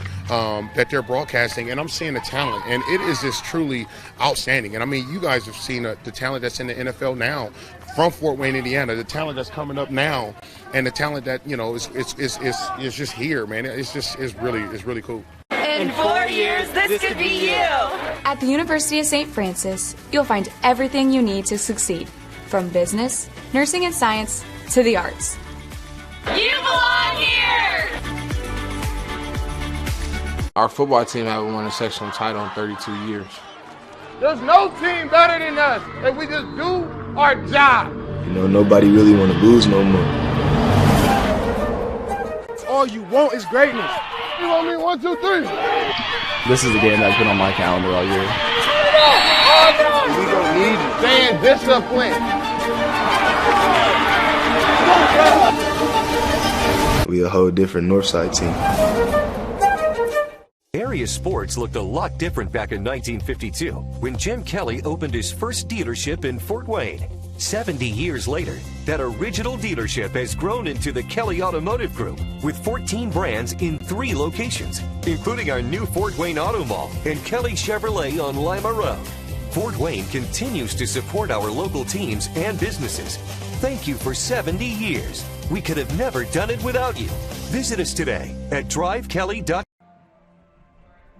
that they're broadcasting, and I'm seeing the talent. And it is just truly outstanding. And, you guys have seen the talent that's in the NFL now from Fort Wayne, Indiana, the talent that's coming up now, and the talent that, is just here, man. It's really cool. In 4 years, this could be you! At the University of St. Francis, you'll find everything you need to succeed, from business, nursing and science, to the arts. You belong here! Our football team haven't won a sectional title in 32 years. There's no team better than us if we just do our job. Nobody really want to lose no more. All you want is greatness. You want me 1, 2, 3? This is the game that's been on my calendar all year. We don't need it. Staying disciplined. We a whole different Northside team. Area sports looked a lot different back in 1952 when Jim Kelly opened his first dealership in Fort Wayne. 70 years later, that original dealership has grown into the Kelly Automotive Group with 14 brands in 3 locations, including our new Fort Wayne Auto Mall and Kelly Chevrolet on Lima Road. Fort Wayne continues to support our local teams and businesses. Thank you for 70 years. We could have never done it without you. Visit us today at drivekelly.com.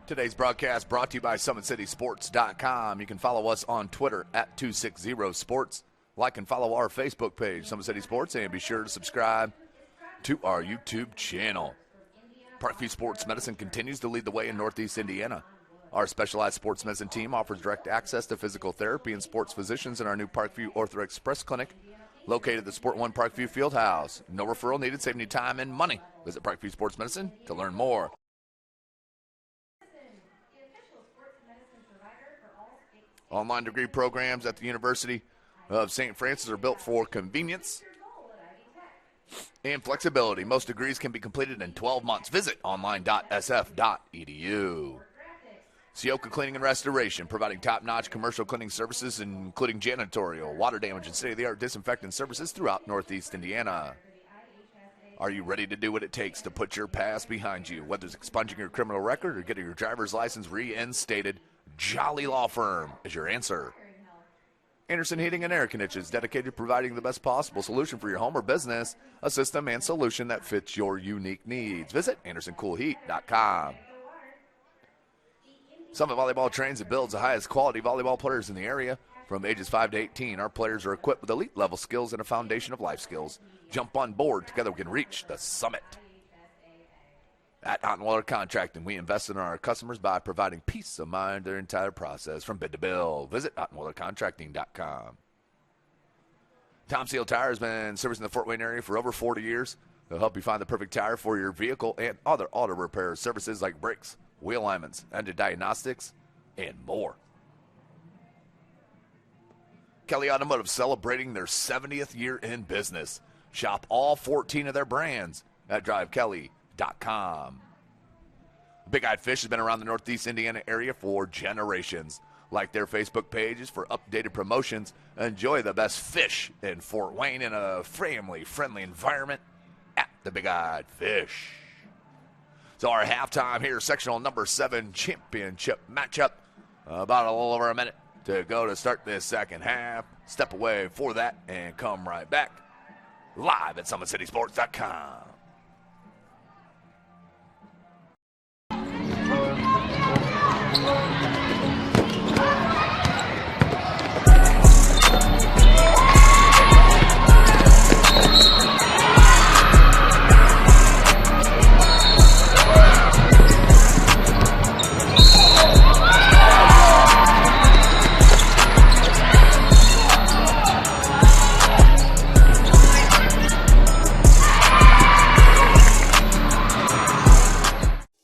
Today's broadcast brought to you by SummitCitySports.com. You can follow us on Twitter at 260sports. Like and follow our Facebook page, Summit City Sports, and be sure to subscribe to our YouTube channel. Parkview Sports Medicine continues to lead the way in Northeast Indiana. Our specialized sports medicine team offers direct access to physical therapy and sports physicians in our new Parkview Ortho Express Clinic, located at the Sport One Parkview Fieldhouse. No referral needed, saving you time and money. Visit Parkview Sports Medicine to learn more. Online degree programs at the University of St. Francis are built for convenience and flexibility. Most degrees can be completed in 12 months. Visit online.sf.edu. Sioka Cleaning and Restoration, providing top-notch commercial cleaning services, including janitorial, water damage, and state-of-the-art disinfectant services throughout Northeast Indiana. Are you ready to do what it takes to put your past behind you? Whether it's expunging your criminal record or getting your driver's license reinstated, Jolly Law Firm is your answer. Anderson Heating and Air Conditioning, dedicated to providing the best possible solution for your home or business, a system and solution that fits your unique needs. Visit AndersonCoolHeat.com. Summit Volleyball trains and builds the highest quality volleyball players in the area. From ages 5 to 18, our players are equipped with elite level skills and a foundation of life skills. Jump on board. Together we can reach the summit. At Hot and Water Contracting, we invest in our customers by providing peace of mind their entire process from bid to bill. Visit hotandwatercontracting.com. Tom Seal Tire has been servicing the Fort Wayne area for over 40 years. They'll help you find the perfect tire for your vehicle and other auto repair services like brakes, wheel alignments, engine diagnostics, and more. Kelly Automotive celebrating their 70th year in business. Shop all 14 of their brands at drivekelly.com. Big Eyed Fish has been around the Northeast Indiana area for generations. Like their Facebook pages for updated promotions. Enjoy the best fish in Fort Wayne in a family-friendly environment at the Big Eyed Fish. So our halftime here, sectional number 7 championship matchup. About a little over a minute to go to start this second half. Step away for that and come right back live at SummitCitySports.com.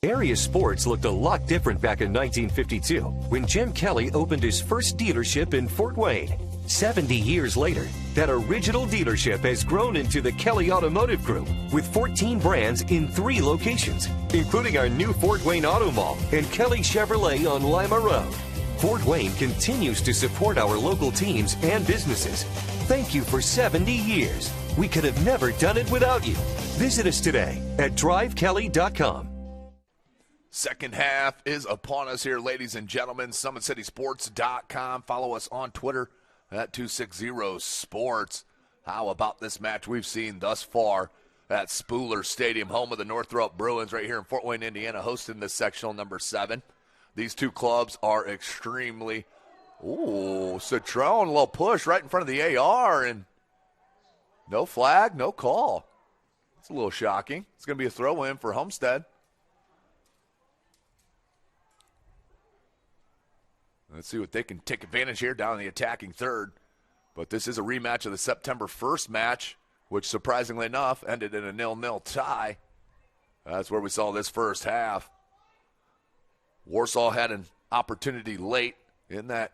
Area sports looked a lot different back in 1952 when Jim Kelly opened his first dealership in Fort Wayne. 70 years later, that original dealership has grown into the Kelly Automotive Group with 14 brands in 3 locations, including our new Fort Wayne Auto Mall and Kelly Chevrolet on Lima Road. Fort Wayne continues to support our local teams and businesses. Thank you for 70 years. We could have never done it without you. Visit us today at drivekelly.com. Second half is upon us here, ladies and gentlemen. SummitCitySports.com. Follow us on Twitter at 260sports. How about this match we've seen thus far at Spooler Stadium, home of the Northrop Bruins, right here in Fort Wayne, Indiana, hosting this sectional number 7. These two clubs are extremely... Ooh, Citron, a little push right in front of the AR, and no flag, no call. It's a little shocking. It's going to be a throw-in for Homestead. Let's see what they can take advantage here down in the attacking third. But this is a rematch of the September 1st match, which surprisingly enough ended in a 0-0 tie. That's where we saw this first half. Warsaw had an opportunity late in that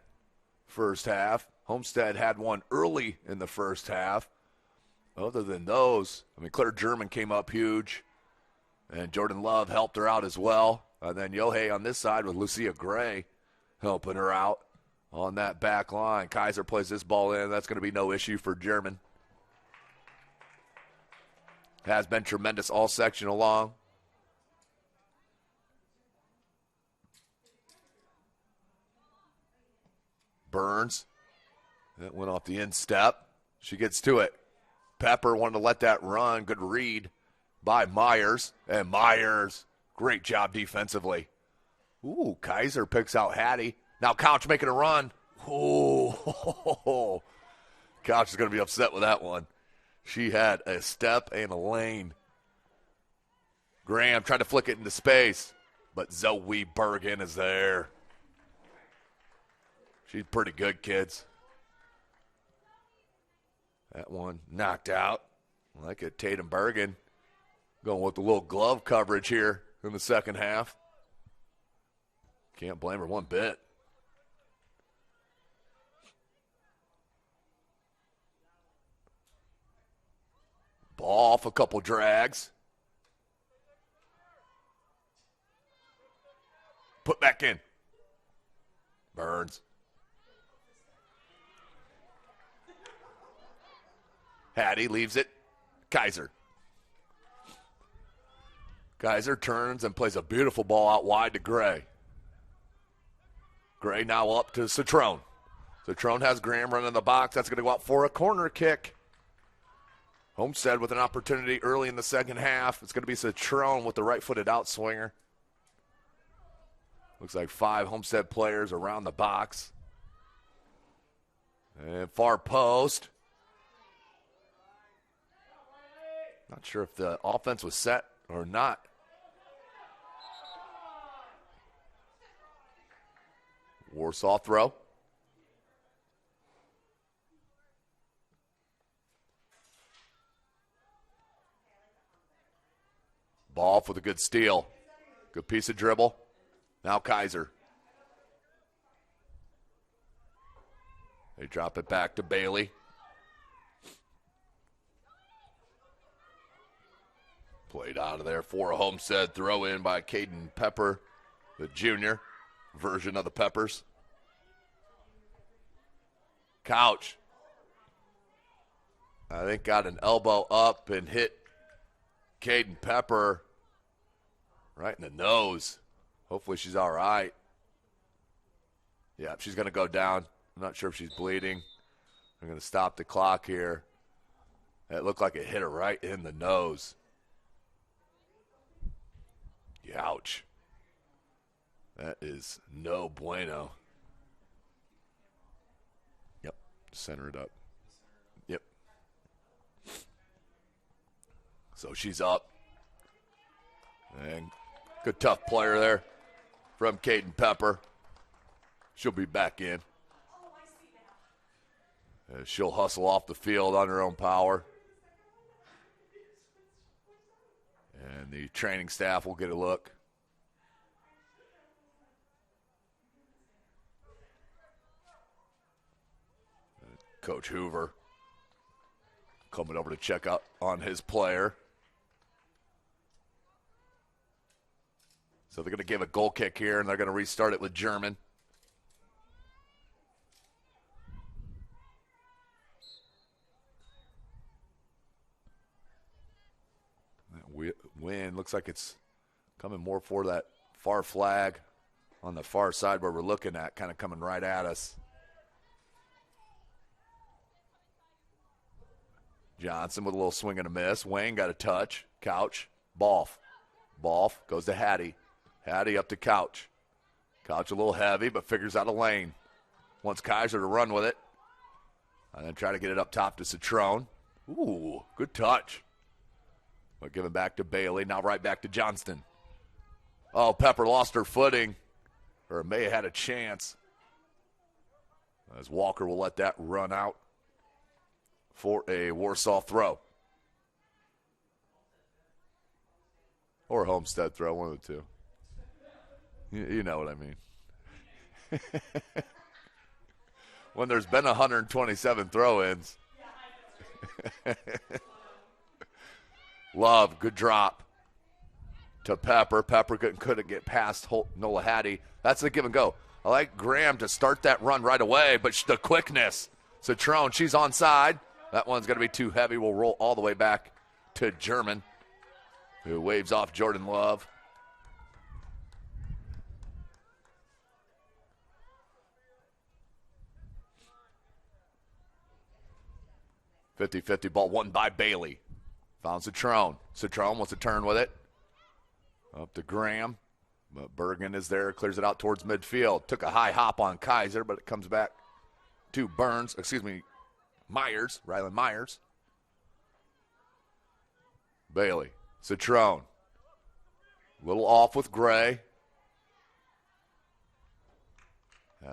first half. Homestead had one early in the first half. Other than those, I mean, Claire German came up huge, and Jordan Love helped her out as well. And then Yohei on this side with Lucia Gray helping her out on that back line. Kaiser plays this ball in. That's going to be no issue for German. Has been tremendous all section along. Burns. That went off the instep. She gets to it. Pepper wanted to let that run. Good read by Myers. And Myers, great job defensively. Ooh, Kaiser picks out Hattie. Now Couch making a run. Ooh, Couch is going to be upset with that one. She had a step and a lane. Graham tried to flick it into space, but Zoe Bergen is there. She's pretty good, kids. That one knocked out. I like it, Tatum Bergen going with the little glove coverage here in the second half. Can't blame her one bit. Ball off a couple drags. Put back in. Burns. Hattie leaves it. Kaiser. Kaiser turns and plays a beautiful ball out wide to Gray. Gray now up to Citron. Citron has Graham running the box. That's going to go out for a corner kick. Homestead with an opportunity early in the second half. It's going to be Citron with the right-footed outswinger. Looks like 5 Homestead players around the box. And far post. Not sure if the offense was set or not. Warsaw throw. Ball with a good steal. Good piece of dribble. Now Kaiser. They drop it back to Bailey. Played out of there for a Homestead throw in by Caden Pepper, the junior version of the Peppers. Couch. I think got an elbow up and hit Caden Pepper right in the nose. Hopefully she's all right. Yeah, she's going to go down. I'm not sure if she's bleeding. I'm going to stop the clock here. It looked like it hit her right in the nose. Ouch. That is no bueno. Yep, center it up. Yep. So she's up. And good tough player there from Caden Pepper. She'll be back in. She'll hustle off the field on her own power. And the training staff will get a look. Coach Hoover coming over to check out on his player. So they're going to give a goal kick here, and they're going to restart it with German. Wind looks like it's coming more for that far flag on the far side where we're looking at, kind of coming right at us. Johnson with a little swing and a miss. Wayne got a touch. Couch. Balf goes to Hattie. Hattie up to Couch. Couch a little heavy, but figures out a lane. Wants Kaiser to run with it. And then try to get it up top to Citrone. Ooh, good touch. But give it back to Bailey. Now right back to Johnston. Oh, Pepper lost her footing. Or may have had a chance. As Walker will let that run out for a Warsaw throw. Or a Homestead throw, one of the two. You know what I mean. When there's been 127 throw-ins. Love, good drop to Pepper. Pepper couldn't get past Nola Hattie. That's the give and go. I like Graham to start that run right away, but the quickness. Citrone, she's onside. That one's going to be too heavy. We'll roll all the way back to German, who waves off Jordan Love. .50 ball won by Bailey. Found Citrone. Citrone wants to turn with it. Up to Graham. But Bergen is there, clears it out towards midfield. Took a high hop on Kaiser, but it comes back to Myers, Rylan Myers. Bailey. Citrone. A little off with Gray.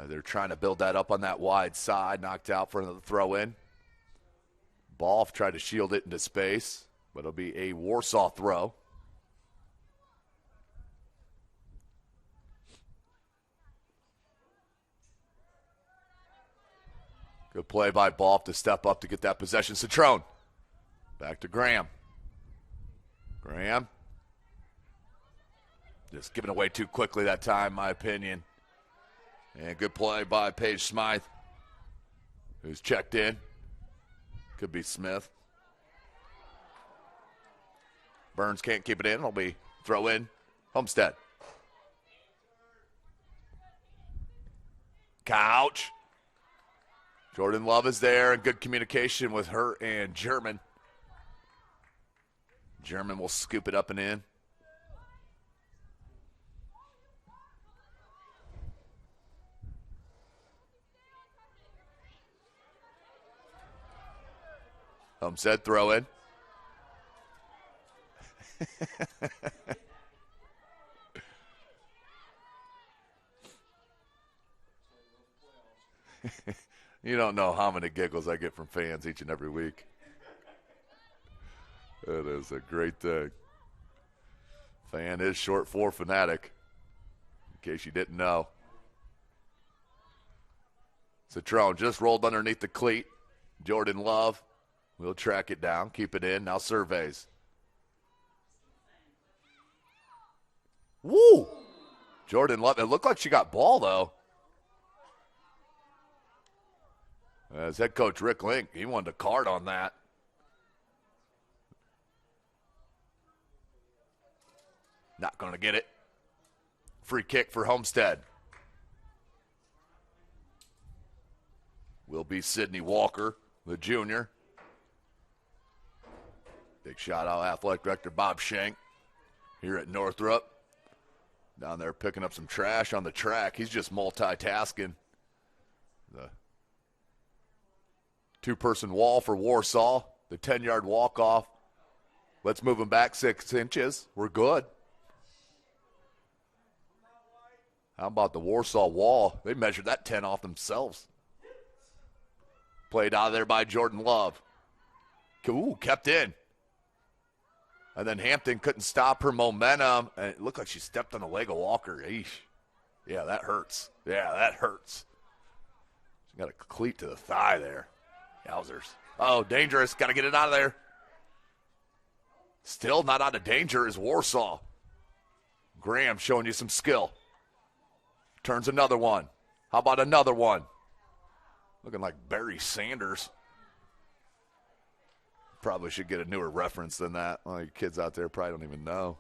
They're trying to build that up on that wide side. Knocked out for another throw-in. Balf tried to shield it into space, but it'll be a Warsaw throw. Good play by Balf to step up to get that possession. Citrone. Back to Graham. Graham. Just giving away too quickly that time, in my opinion. And good play by Paige Smythe, who's checked in. Could be Smith. Burns can't keep it in. It'll be throw in. Homestead. Couch. Jordan Love is there, and good communication with her and German. German will scoop it up and in. Homestead throw in. You don't know how many giggles I get from fans each and every week. It is a great thing. Fan is short for fanatic, in case you didn't know. Citrone just rolled underneath the cleat. Jordan Love will track it down, keep it in. Now surveys. Woo! Jordan Love. It looked like she got ball, though. As head coach Rick Link, he wanted a card on that. Not going to get it. Free kick for Homestead. Will be Sydney Walker, the junior. Big shout out athletic director Bob Shank here at Northrop. Down there picking up some trash on the track. He's just multitasking. The two-person wall for Warsaw. The 10-yard walk-off. Let's move him back 6 inches. We're good. How about the Warsaw wall? They measured that 10 off themselves. Played out of there by Jordan Love. Ooh, kept in. And then Hampton couldn't stop her momentum. And it looked like she stepped on the leg of Walker. Eesh. Yeah, that hurts. Yeah, that hurts. She got a cleat to the thigh there. Yowzers. Oh, dangerous. Got to get it out of there. Still not out of danger is Warsaw. Graham showing you some skill. Turns another one. How about another one? Looking like Barry Sanders. Probably should get a newer reference than that. Well, you kids out there probably don't even know.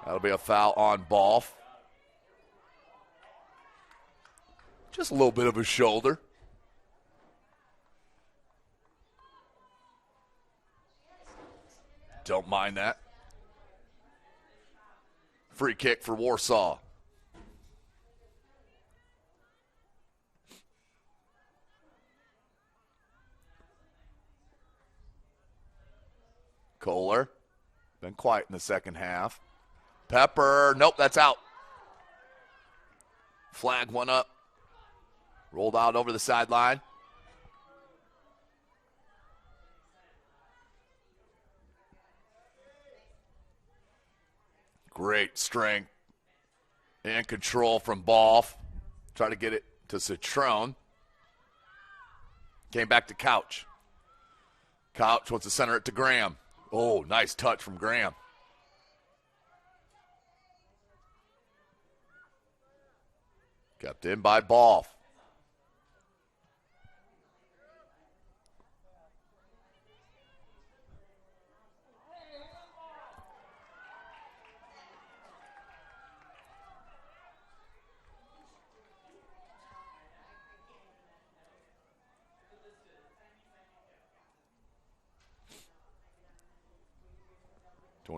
That'll be a foul on Boff. Just a little bit of a shoulder. Don't mind that. Free kick for Warsaw. Kohler. Been quiet in the second half. Pepper. Nope, that's out. Flag one up. Rolled out over the sideline. Great strength and control from Boff. Try to get it to Citrone. Came back to Couch. Couch wants to center it to Graham. Oh, nice touch from Graham. Kept in by Boff.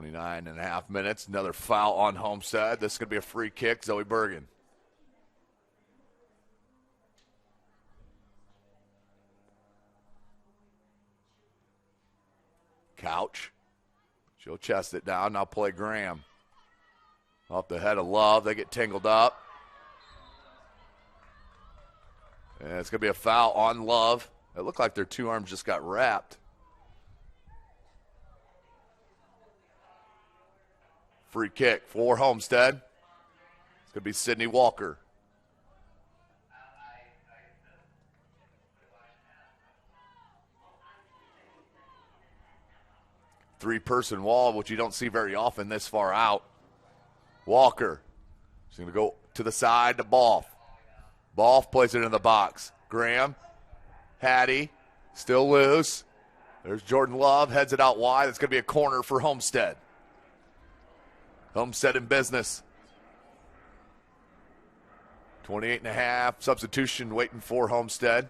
Nine and a half minutes. Another foul on Homestead. This is going to be a free kick. Zoe Bergen. Couch. She'll chest it down. Now play Graham. Off the head of Love. They get tangled up. And it's going to be a foul on Love. It looked like their two arms just got wrapped. Free kick for Homestead. It's going to be Sydney Walker. Three-person wall, which you don't see very often this far out. Walker. She's going to go to the side to Boff. Boff plays it in the box. Graham. Hattie. Still loose. There's Jordan Love. Heads it out wide. It's going to be a corner for Homestead. Homestead in business. 28.5. Substitution waiting for Homestead.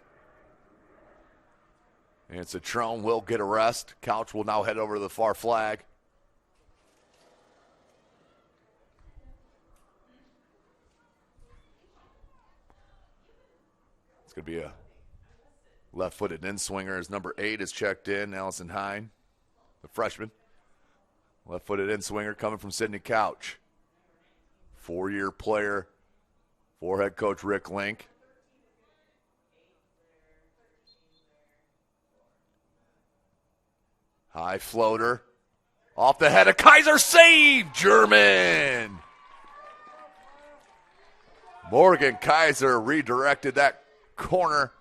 And Citrone will get a rest. Couch will now head over to the far flag. going to be a left-footed in-swinger as number 8 is checked in. Allison Hine, the freshman. Left-footed in-swinger coming from Sydney Couch. 4-year player for head coach Rick Link. High floater. Off the head of Kaiser. Save! German! Morgan Kaiser redirected that corner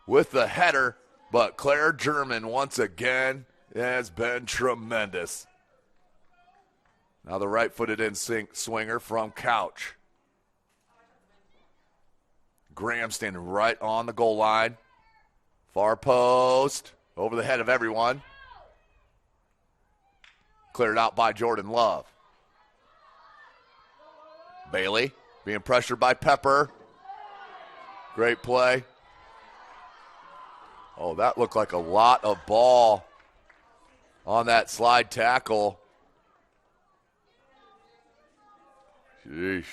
with the header, but Claire German once again has been tremendous. Now the right-footed in-swinger from Couch. Graham standing right on the goal line. Far post. Over the head of everyone. Cleared out by Jordan Love. Bailey being pressured by Pepper. Great play. Oh, that looked like a lot of ball on that slide tackle. Sheesh.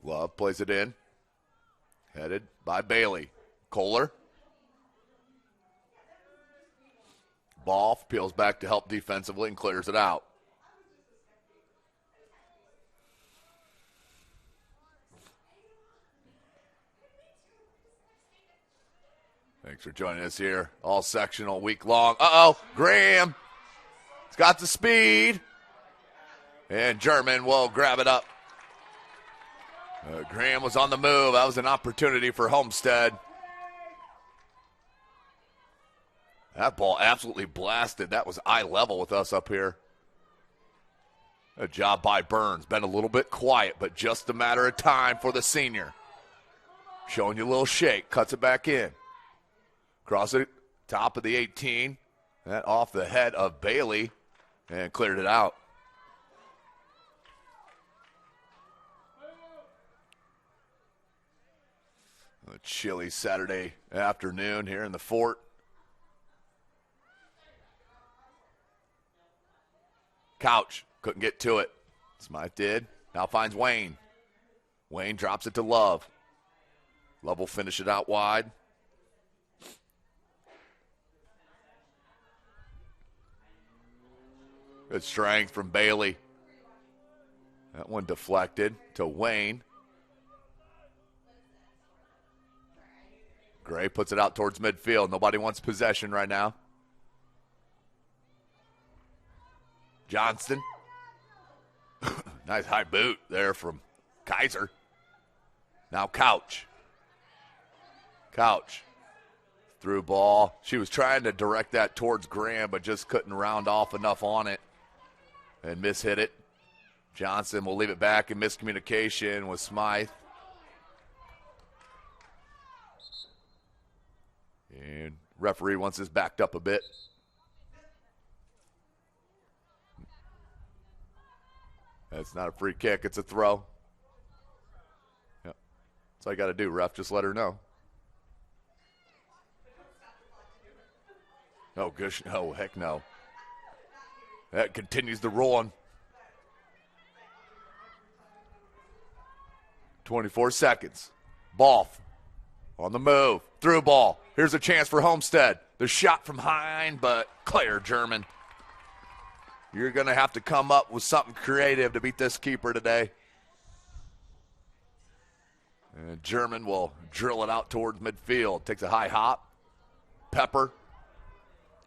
Love plays it in. Headed by Bailey. Kohler. Ball peels back to help defensively and clears it out. Thanks for joining us here. All sectional week long. Graham. He's got the speed. And German will grab it up. Graham was on the move. That was an opportunity for Homestead. That ball absolutely blasted. That was eye level with us up here. A job by Burns. Been a little bit quiet, but just a matter of time for the senior. Showing you a little shake. Cuts it back in. Cross it, top of the 18. That off the head of Bailey and cleared it out. A chilly Saturday afternoon here in the fort. Couch couldn't get to it. Smythe did. Now finds Wayne. Wayne drops it to Love. Love will finish it out wide. Good strength from Bailey. That one deflected to Wayne. Gray puts it out towards midfield. Nobody wants possession right now. Johnston. Nice high boot there from Kaiser. Now Couch. Couch. Through ball. She was trying to direct that towards Graham, but just couldn't round off enough on it. And mishit it. Johnson will leave it back in miscommunication with Smythe. And referee wants this backed up a bit. That's not a free kick, it's a throw. Yep. That's all you got to do, ref. Just let her know. Oh, gosh, no, heck no. That continues the rolling. 24 seconds. Ball on the move. Through ball. Here's a chance for Homestead. The shot from Hine, but Claire German. You're going to have to come up with something creative to beat this keeper today. And German will drill it out towards midfield. Takes a high hop. Pepper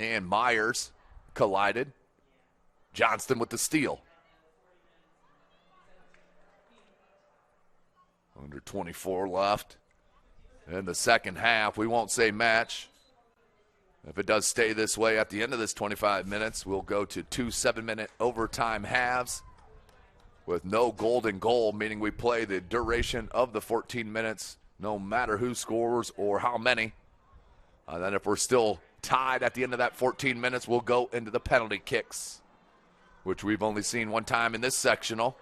and Myers collided. Johnston with the steal. Under 24 left. In the second half, we won't say match. If it does stay this way at the end of this 25 minutes, we'll go to 2 7-minute overtime halves with no golden goal, meaning we play the duration of the 14 minutes, no matter who scores or how many. And then if we're still tied at the end of that 14 minutes, we'll go into the penalty kicks, which we've only seen one time in this sectional.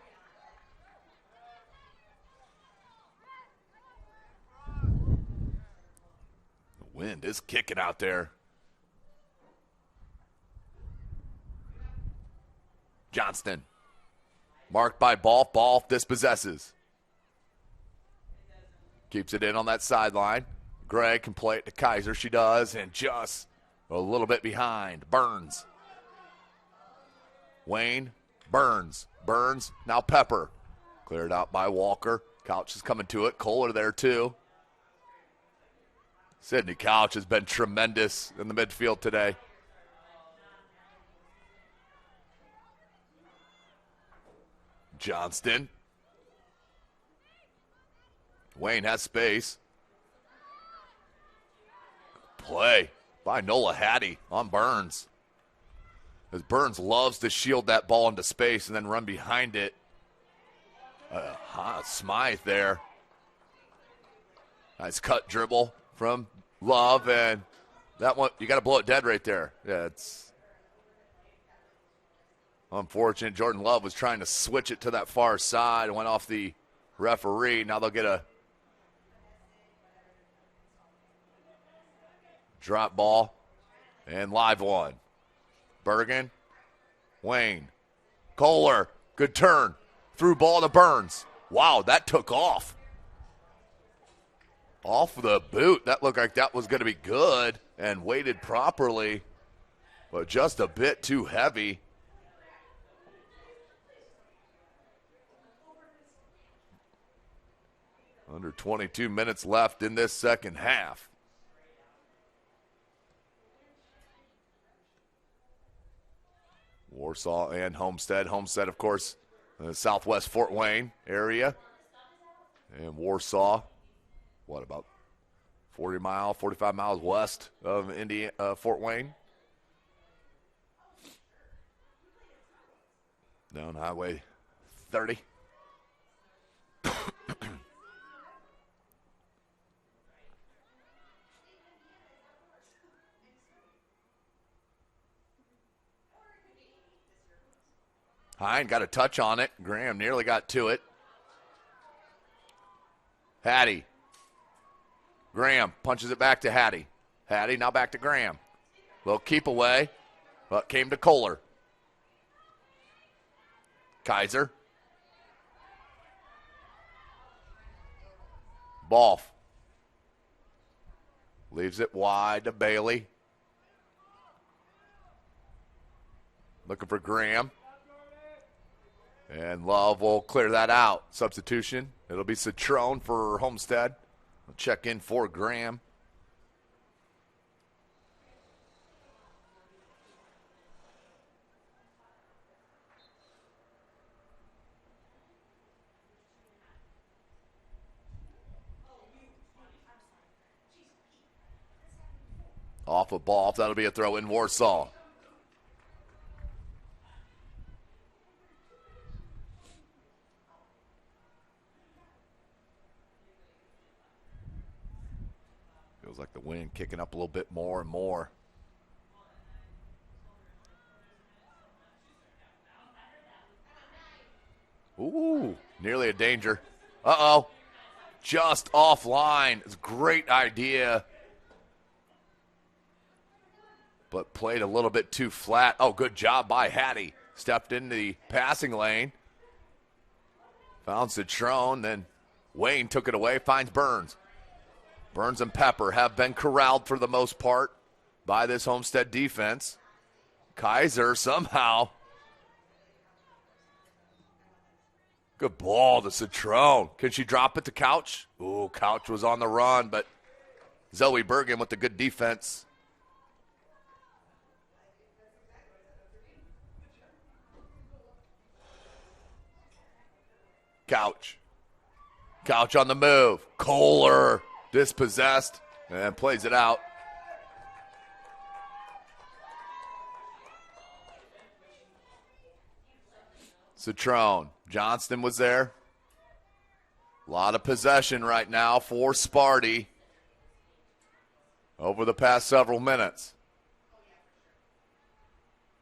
The wind is kicking out there. Johnston. Marked by Ball. Ball dispossesses. Keeps it in on that sideline. Gregg can play it to Kaiser. She does, and just a little bit behind. Burns. Wayne. Burns. Burns. Now Pepper. Cleared out by Walker. Couch is coming to it. Kohler there too. Sydney Couch has been tremendous in the midfield today. Johnston. Wayne has space. Play by Nola Hattie on Burns. As Burns loves to shield that ball into space and then run behind it. Smythe there. Nice cut dribble from Love, and that one, you got to blow it dead right there. Yeah, it's unfortunate. Jordan Love was trying to switch it to that far side and went off the referee. Now they'll get a drop ball and live one. Bergen, Wayne, Kohler, good turn. Through ball to Burns. Wow, that took off. Off the boot. That looked like that was going to be good and weighted properly, but just a bit too heavy. Under 22 minutes left in this second half. Warsaw and Homestead. Homestead, of course, southwest Fort Wayne area. And Warsaw, what, about 45 miles west of Fort Wayne? Down Highway 30. Hine got a touch on it. Graham nearly got to it. Hattie. Graham punches it back to Hattie. Hattie now back to Graham. Little keep away, but came to Kohler. Kaiser. Balf. Leaves it wide to Bailey. Looking for Graham. And Love will clear that out. Substitution. It'll be Citrone for Homestead. We'll check in for Graham. Off a ball. That'll be a throw in Warsaw. Feels like the wind kicking up a little bit more and more. Ooh, nearly a danger. Uh-oh. Just offline. It's a great idea. But played a little bit too flat. Oh, good job by Hattie. Stepped into the passing lane. Found Citrone. Then Wayne took it away. Finds Burns. Burns and Pepper have been corralled for the most part by this Homestead defense. Kaiser somehow. Good ball to Citrone. Can she drop it to Couch? Ooh, Couch was on the run, but Zoe Bergen with the good defense. Couch. Couch on the move. Kohler dispossessed and plays it out. Citrone. Johnston was there. A lot of possession right now for Sparty over the past several minutes.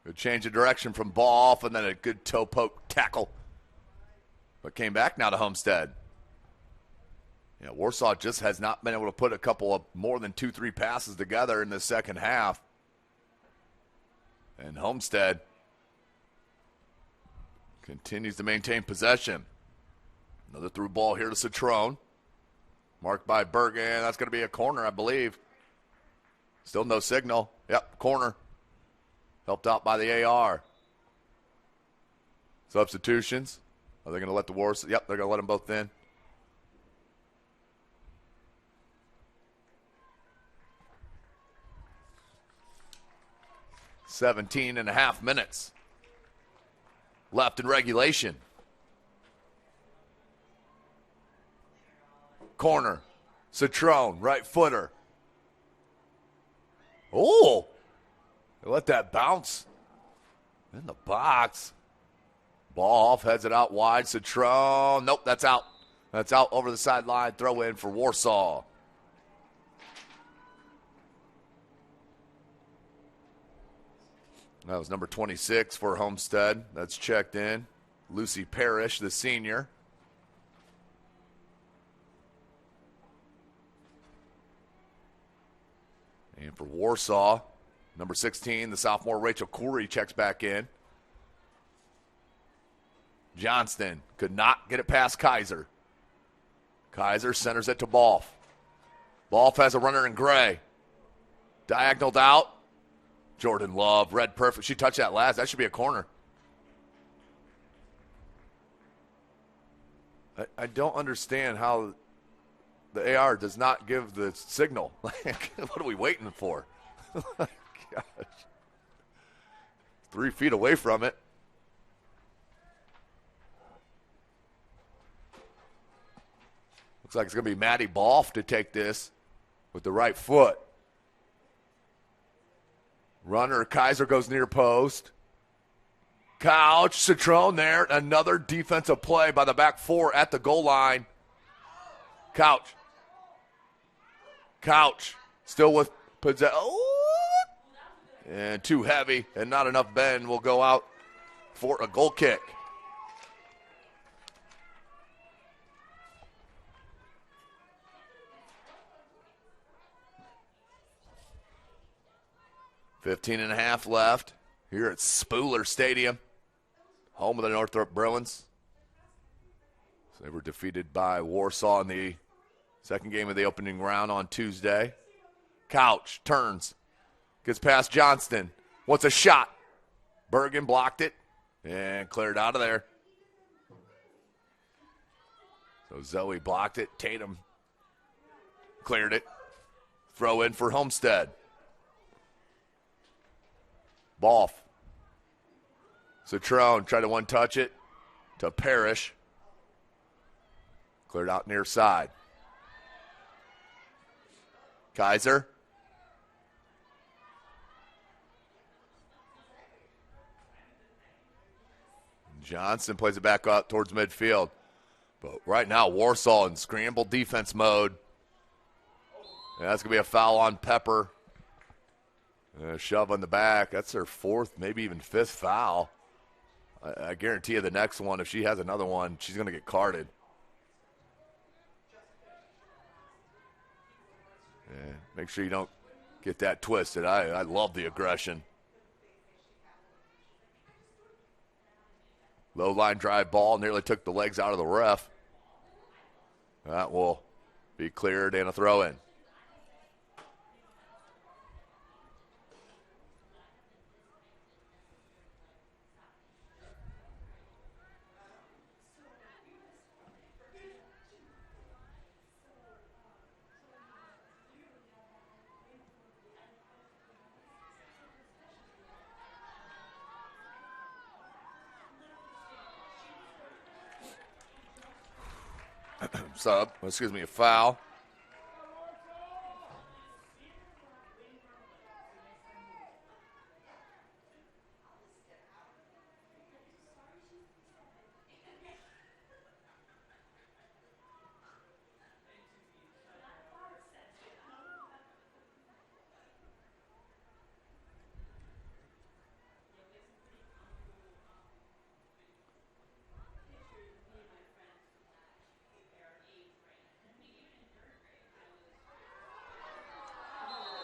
Good change of direction from ball off and then a good toe poke tackle. But came back now to Homestead. Yeah, Warsaw just has not been able to put a couple of more than 2-3 passes together in the second half. And Homestead continues to maintain possession. Another through ball here to Citron. Marked by Bergen. That's going to be a corner, I believe. Still no signal. Yep, corner. Helped out by the AR. Substitutions. Are they going to let the Warsaw? Yep, they're going to let them both in. Seventeen and a half minutes left in regulation. Corner. Citron, right footer. Oh! They let that bounce in the box. Ball off, heads it out wide. Citron. Nope, that's out. That's out over the sideline. Throw in for Warsaw. That was number 26 for Homestead. That's checked in. Lucy Parrish, the senior. And for Warsaw, number 16, the sophomore Rachel Corey checks back in. Johnston could not get it past Kaiser. Kaiser centers it to Balf. Balf has a runner in gray. Diagonaled out. Jordan Love, red perfect. She touched that last. That should be a corner. I don't understand how the AR does not give the signal. Like, what are we waiting for? Gosh. 3 feet away from it. Looks like it's going to be Maddie Balf to take this with the right foot. Runner, Kaiser goes near post. Couch, Citron there. Another defensive play by the back four at the goal line. Couch. Still with possession. Oh! And too heavy and not enough bend will go out for a goal kick. Fifteen and a half left here at Spooler Stadium, home of the Northrop Bruins. So they were defeated by Warsaw in the second game of the opening round on Tuesday. Couch turns, gets past Johnston, wants a shot. Bergen blocked it and cleared out of there. So Zoe blocked it. Tatum cleared it. Throw in for Homestead. Balf. Citron tried to one-touch it to Parrish. Cleared out near side. Kaiser. Johnson plays it back out towards midfield. But right now, Warsaw in scramble defense mode. And that's going to be a foul on Pepper. Shove on the back. That's her fourth, maybe even fifth foul. I guarantee you the next one, if she has another one, she's going to get carded. Yeah, make sure you don't get that twisted. I love the aggression. Low line drive ball nearly took the legs out of the ref. That will be cleared and a throw in. A foul.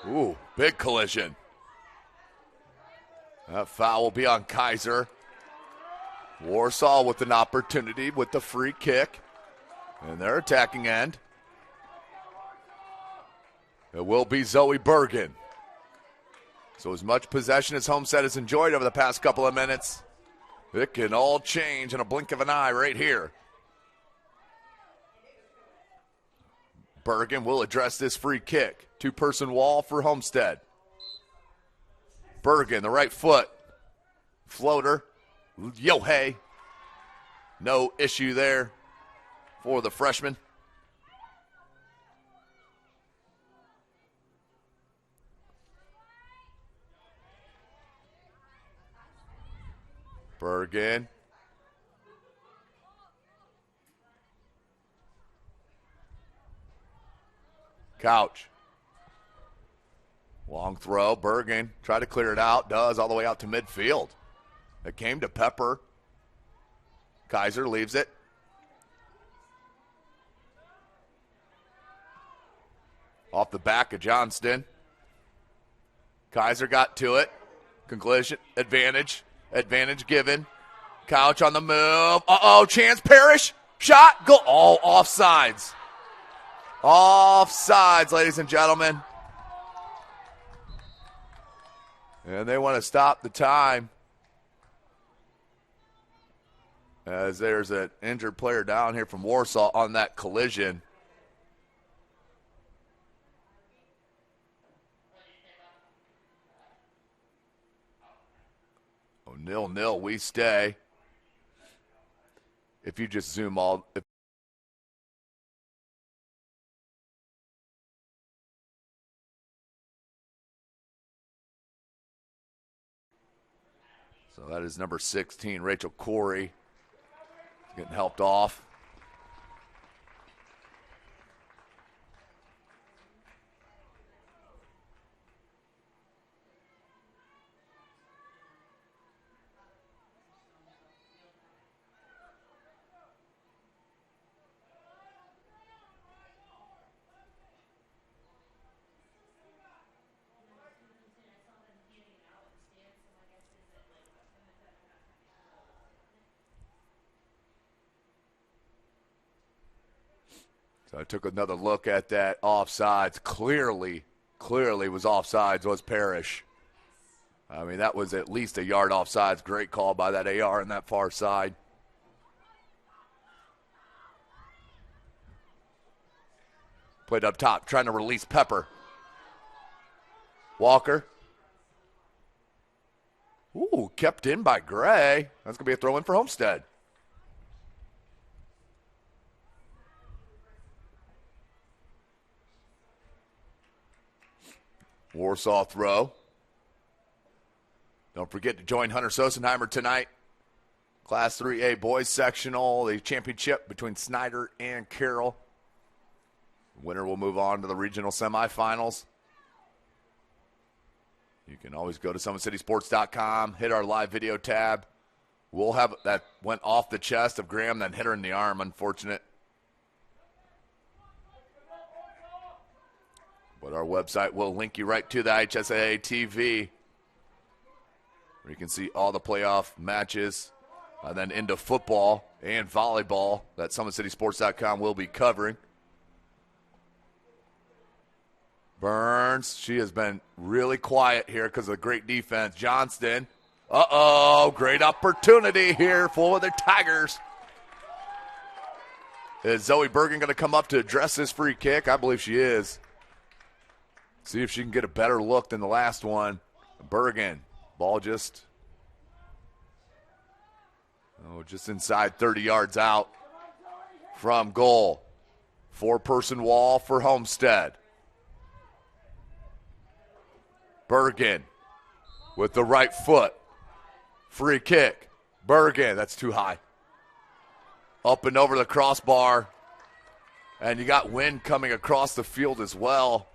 Ooh, big collision. That foul will be on Kaiser. Warsaw with an opportunity with the free kick. And their attacking end. It will be Zoe Bergen. So as much possession as Homestead has enjoyed over the past couple of minutes, it can all change in a blink of an eye right here. Bergen will address this free kick. Two-person wall for Homestead. Bergen, the right foot. Floater. Yo-hey. No issue there for the freshman. Bergen. Couch. Long throw. Bergen tried to clear it out. Does all the way out to midfield. It came to Pepper. Kaiser leaves it. Off the back of Johnston. Kaiser got to it. Conclusion. Advantage. Advantage given. Couch on the move. Uh-oh. Chance. Parrish. Shot. Go. All offsides. Offsides, ladies and gentlemen. And they want to stop the time. As there's an injured player down here from Warsaw on that collision. Oh, 0-0, we stay. If you just zoom all... So that is number 16, Rachel Corey, getting helped off. So I took another look at that offsides. Clearly was offsides, was Parrish. I mean, that was at least a yard offsides. Great call by that AR on that far side. Played up top, trying to release Pepper. Walker. Ooh, kept in by Gray. That's going to be a throw-in for Homestead. Warsaw throw. Don't forget to join Hunter Sosenheimer tonight. Class 3A boys sectional, the championship between Snyder and Carroll. The winner will move on to the regional semifinals. You can always go to SummitCitySports.com, hit our live video tab. We'll have that went off the chest of Graham, then hit her in the arm. Unfortunate. But our website will link you right to the HSAA TV, where you can see all the playoff matches, and then into football and volleyball that SummitCitySports.com will be covering. Burns, she has been really quiet here because of the great defense. Johnston, great opportunity here for the Tigers. Is Zoe Bergen going to come up to address this free kick? I believe she is. See if she can get a better look than the last one. Bergen, ball just inside 30 yards out from goal. Four-person wall for Homestead. Bergen with the right foot. Free kick. Bergen, that's too high. Up and over the crossbar. And you got wind coming across the field as well.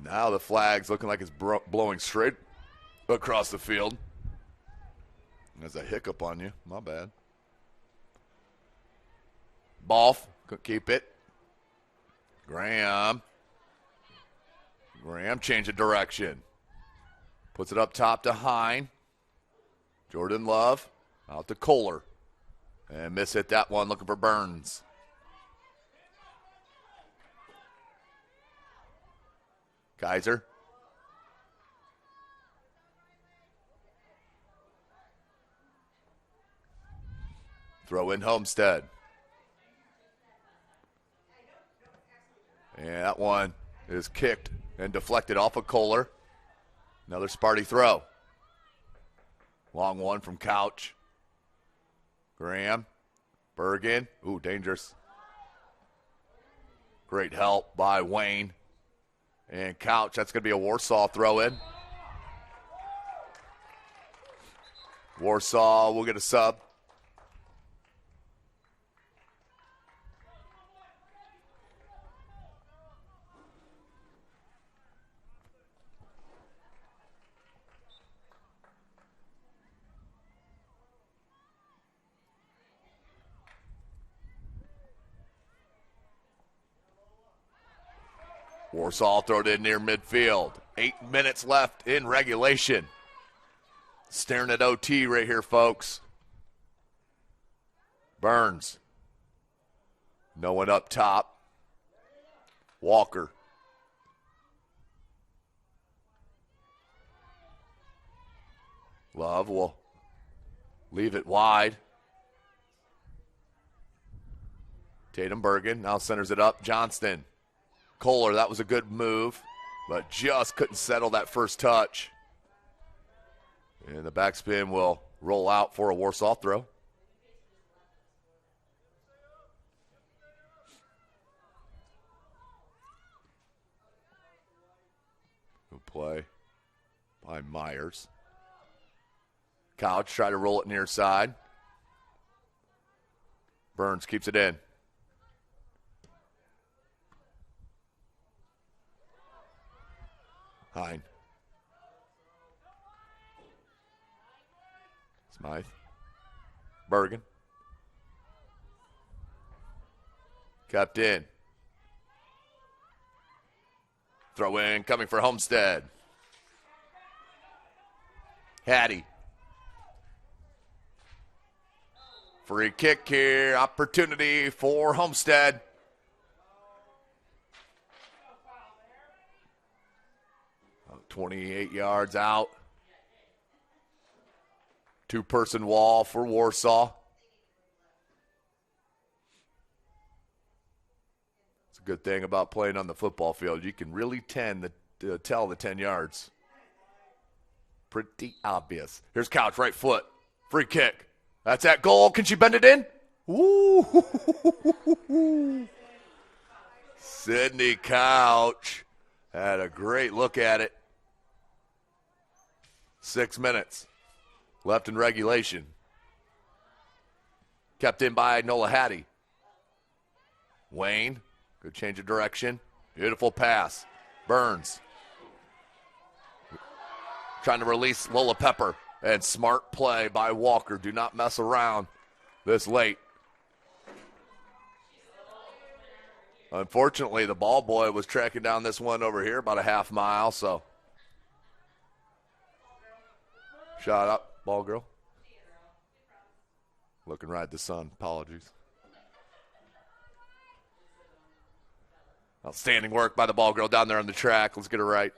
Now the flag's looking like it's blowing straight across the field. There's a hiccup on you. My bad. Boff, couldn't keep it. Graham changed of direction. Puts it up top to Hine. Jordan Love out to Kohler. And miss hit that one, looking for Burns. Kaiser. Throw in Homestead. And that one is kicked and deflected off of Kohler. Another Sparty throw. Long one from Couch. Graham. Bergen. Ooh, dangerous. Great help by Wayne. And Couch, that's going to be a Warsaw throw in. Warsaw will get a sub. Warsaw throw it in near midfield. 8 minutes left in regulation. Staring at OT right here, folks. Burns. No one up top. Walker. Love will leave it wide. Tatum Bergen now centers it up. Johnston. Kohler, that was a good move, but just couldn't settle that first touch. And the backspin will roll out for a Warsaw throw. Good play by Myers. Couch try to roll it near side. Burns keeps it in. Hine. Smythe. Bergen. Kept in. Throw in coming for Homestead. Hattie. Free kick here. Opportunity for Homestead. About 28 yards out. Two-person wall for Warsaw. It's a good thing about playing on the football field. You can really tell the 10 yards. Pretty obvious. Here's Couch, right foot. Free kick. That's at goal. Can she bend it in? Ooh. Sydney Couch had a great look at it. 6 minutes left in regulation. Kept in by Nola Hattie. Wayne, good change of direction. Beautiful pass. Burns. Trying to release Lola Pepper. And smart play by Walker. Do not mess around this late. Unfortunately, the ball boy was tracking down this one over here about a half mile, so. Shot up, ball girl. Looking right at the sun. Apologies. Outstanding work by the ball girl down there on the track. Let's get it right.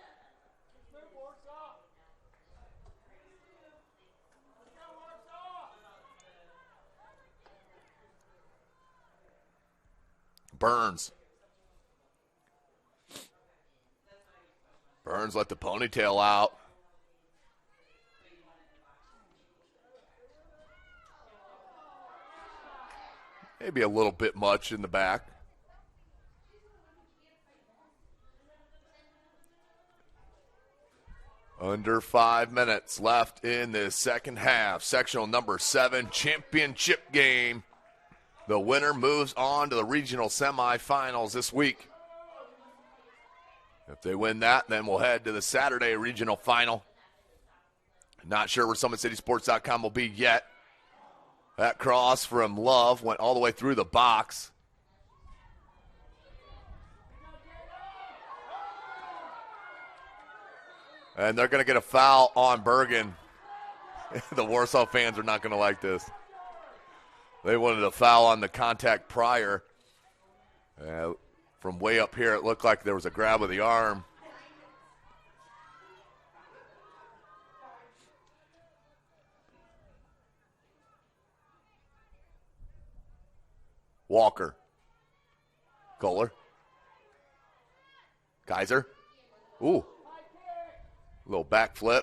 Burns. Burns let the ponytail out. Maybe a little bit much in the back. Under 5 minutes left in the second half. Sectional number 7 championship game. The winner moves on to the regional semifinals this week. If they win that, then we'll head to the Saturday regional final. Not sure where SummitCitySports.com will be yet. That cross from Love went all the way through the box. And they're going to get a foul on Bergen. The Warsaw fans are not going to like this. They wanted a foul on the contact prior. From way up here, it looked like there was a grab of the arm. Walker. Kohler. Kaiser. Ooh. Little backflip.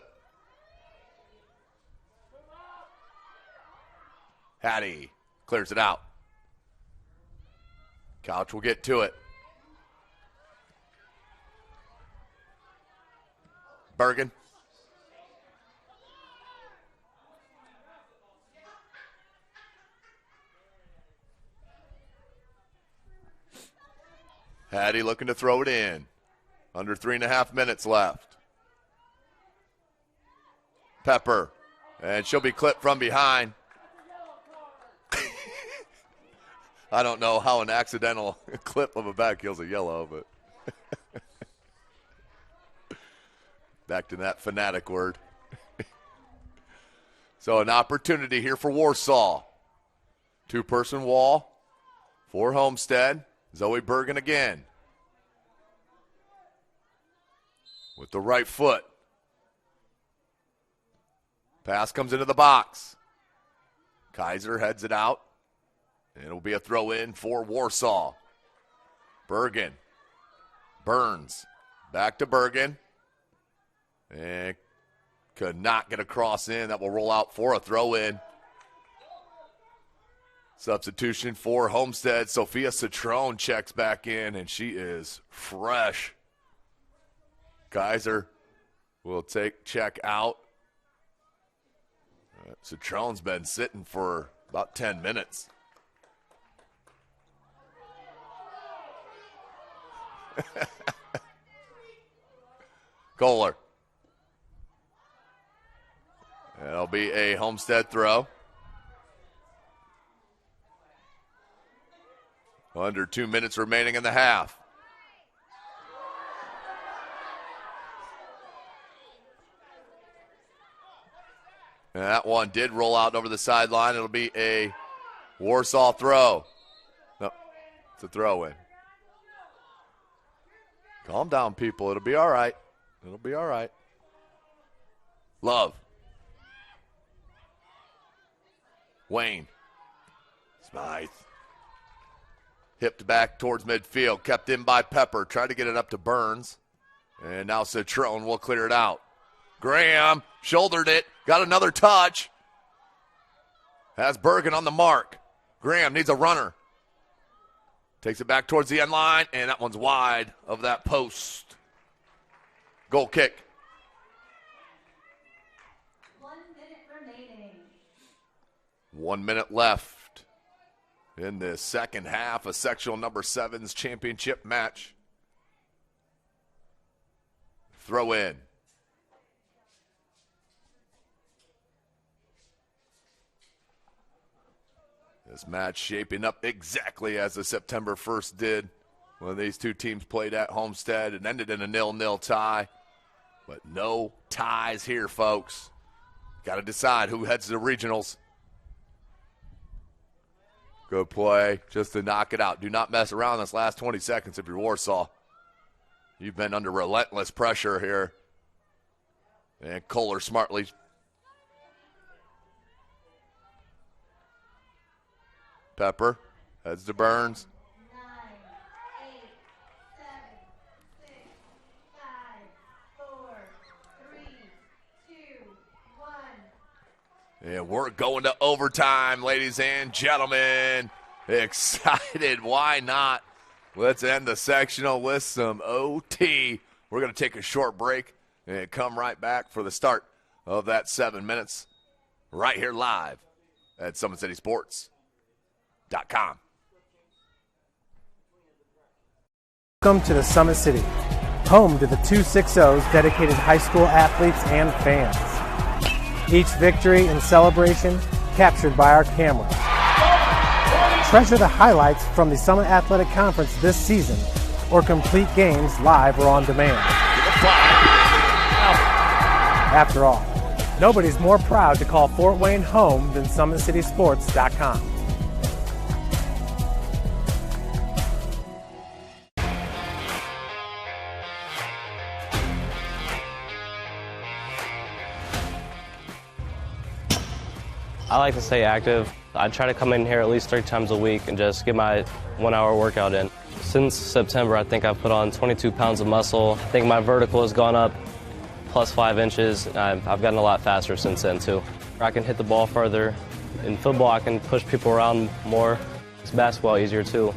Hattie clears it out. Couch will get to it. Bergen. Hattie looking to throw it in. Under 3.5 minutes left. Pepper. And she'll be clipped from behind. I don't know how an accidental clip of a back heel's a yellow, but back to that fanatic word. So an opportunity here for Warsaw. 2-person wall for Homestead. Zoe Bergen again. With the right foot. Pass comes into the box. Kaiser heads it out. It'll be a throw in for Warsaw. Bergen. Burns. Back to Bergen. And could not get a cross in. That will roll out for a throw in. Substitution for Homestead. Sophia Citrone checks back in, and she is fresh. Kaiser will check out. Citrone's been sitting for about 10 minutes. Kohler. It'll be a Homestead throw. Under 2 minutes remaining in the half. And that one did roll out over the sideline. It'll be a Warsaw throw. No, it's a throw in. Calm down, people. It'll be all right. It'll be all right. Love. Wayne. Smythe. Hipped back towards midfield. Kept in by Pepper. Tried to get it up to Burns. And now Citrone will clear it out. Graham shouldered it. Got another touch. Has Bergen on the mark. Graham needs a runner. Takes it back towards the end line, and that one's wide of that post. Goal kick. 1 minute remaining. 1 minute left in the second half of sectional number 7's championship match. Throw in. This match shaping up exactly as the September 1st did when these two teams played at Homestead. It ended in a 0-0 tie, but no ties here, folks. Got to decide who heads to the regionals. Good play just to knock it out. Do not mess around this last 20 seconds if you're Warsaw. You've been under relentless pressure here. And Kohler smartly Pepper heads to Burns. 9, 8, 7, 6, 5, 4, 3, 2, 1. And we're going to overtime, ladies and gentlemen. Excited, why not? Let's end the sectional with some OT. We're going to take a short break and come right back for the start of that 7 minutes right here live at SummitCitySports.com. Welcome to the Summit City, home to the 260's dedicated high school athletes and fans. Each victory and celebration captured by our camera. Treasure the highlights from the Summit Athletic Conference this season or complete games live or on demand. After all, Nobody's more proud to call Fort Wayne home than SummitCitySports.com. I like to stay active. I try to come in here at least 3 times a week and just get my 1-hour workout in. Since September, I think I've put on 22 pounds of muscle. I think my vertical has gone up plus 5 inches. I've gotten a lot faster since then, too. I can hit the ball further. In football, I can push people around more. It's basketball easier, too.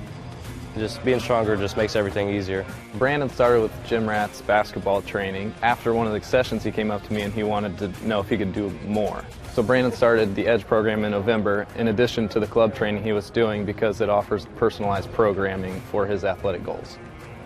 Just being stronger just makes everything easier. Brandon started with gym rats basketball training. After one of the sessions, he came up to me and he wanted to know if he could do more. So Brandon started the EDGE program in November, in addition to the club training he was doing, because it offers personalized programming for his athletic goals.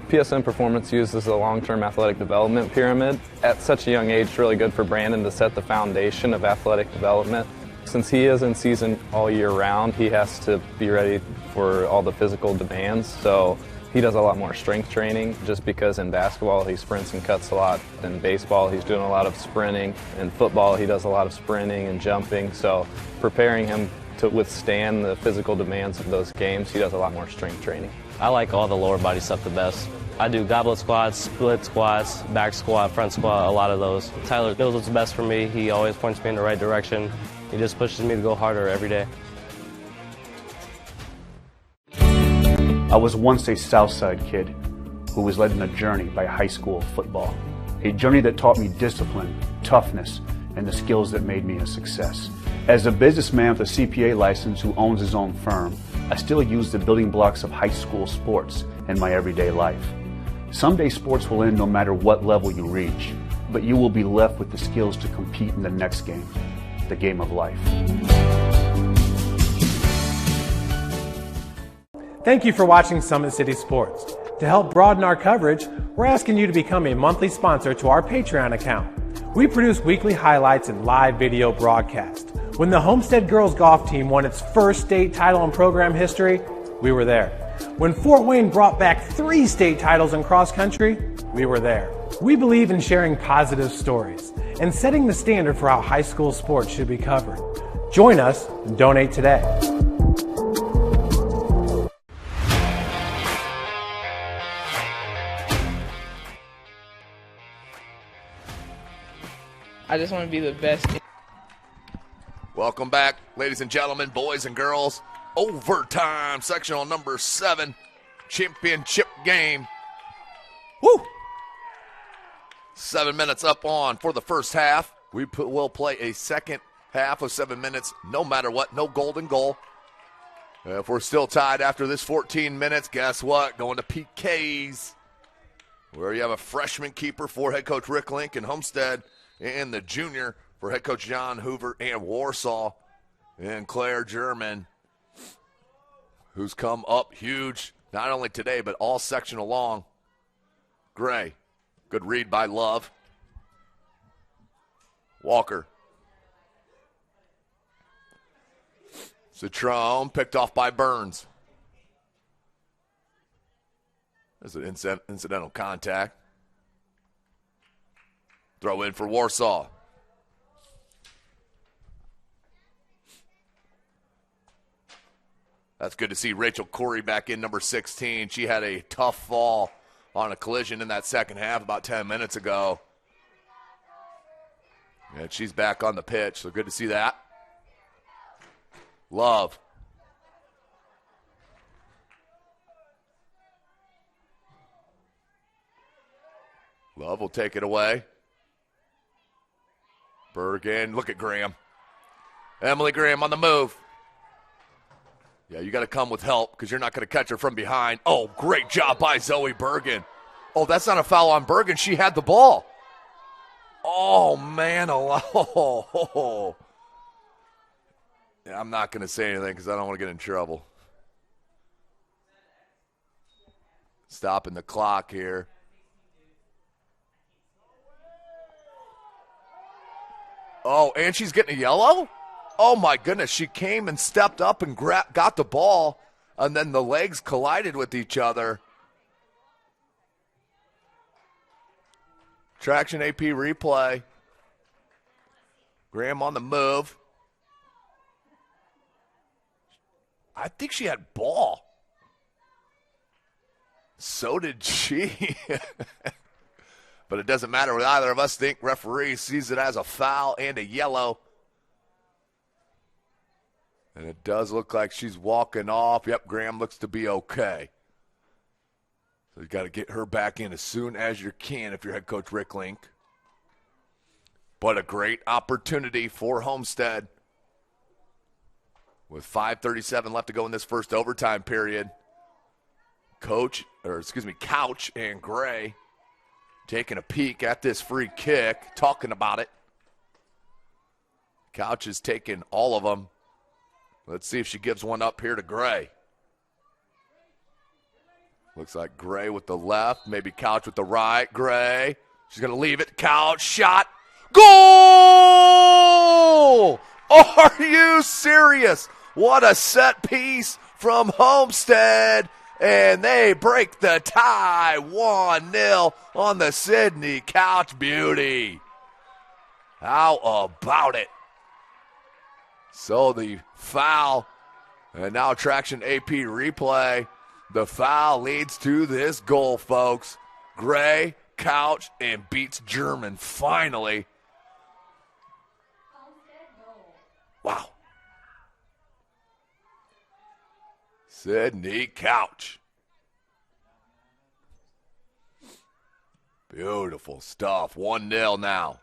PSN Performance uses a long-term athletic development pyramid. At such a young age, it's really good for Brandon to set the foundation of athletic development. Since he is in season all year round, he has to be ready for all the physical demands. So he does a lot more strength training, just because in basketball he sprints and cuts a lot. In baseball he's doing a lot of sprinting. In football he does a lot of sprinting and jumping. So preparing him to withstand the physical demands of those games, he does a lot more strength training. I like all the lower body stuff the best. I do goblet squats, split squats, back squat, front squat, a lot of those. Tyler knows what's best for me. He always points me in the right direction. He just pushes me to go harder every day. I was once a Southside kid who was led on a journey by high school football. A journey that taught me discipline, toughness, and the skills that made me a success. As a businessman with a CPA license who owns his own firm, I still use the building blocks of high school sports in my everyday life. Someday sports will end no matter what level you reach, but you will be left with the skills to compete in the next game, the game of life. Thank you for watching Summit City Sports. To help broaden our coverage, we're asking you to become a monthly sponsor to our Patreon account. We produce weekly highlights and live video broadcasts. When the Homestead girls golf team won its first state title in program history, we were there. When Fort Wayne brought back 3 state titles in cross country, we were there. We believe in sharing positive stories and setting the standard for how high school sports should be covered. Join us and donate today. I just want to be the best. Welcome back, ladies and gentlemen, boys and girls. Overtime, sectional number 7, championship game. Woo! 7 minutes up on for the first half. We'll play a second half of 7 minutes, no matter what, no golden goal. If we're still tied after this 14 minutes, guess what? Going to PKs, where you have a freshman keeper for head coach Rick Link and Homestead, and the junior for head coach John Hoover and Warsaw, and Claire German, who's come up huge, not only today, but all sectional long. Gray, good read by Love. Walker. Citrone picked off by Burns. There's an incidental contact. Throw in for Warsaw. That's good to see Rachel Corey back in, number 16. She had a tough fall on a collision in that second half about 10 minutes ago. And she's back on the pitch, so good to see that. Love. Love will take it away. Bergen, look at Graham. Emily Graham on the move. Yeah, you got to come with help because you're not going to catch her from behind. Oh, great job by Zoe Bergen. Oh, that's not a foul on Bergen. She had the ball. Oh, man. Oh. Yeah, I'm not going to say anything because I don't want to get in trouble. Stopping the clock here. Oh, and she's getting a yellow? Oh, my goodness. She came and stepped up and got the ball, and then the legs collided with each other. Traction AP replay. Graham on the move. I think she had ball. So did she. But it doesn't matter what either of us think. Referee sees it as a foul and a yellow. And it does look like she's walking off. Yep, Graham looks to be okay. So you got to get her back in as soon as you can if you're head coach Rick Link. But a great opportunity for Homestead. With 5:37 left to go in this first overtime period. Couch and Gray taking a peek at this free kick, talking about it. Couch is taking all of them. Let's see if she gives one up here to Gray. Looks like Gray with the left, maybe Couch with the right. Gray, she's going to leave it. Couch, shot. Goal! Are you serious? What a set piece from Homestead. And they break the tie 1-0 on the Sydney Couch Beauty. How about it? So the foul, and now Traction AP replay. The foul leads to this goal, folks. Gray, Couch, and beats German finally. Wow. Sydney Couch. Beautiful stuff. 1-0 now.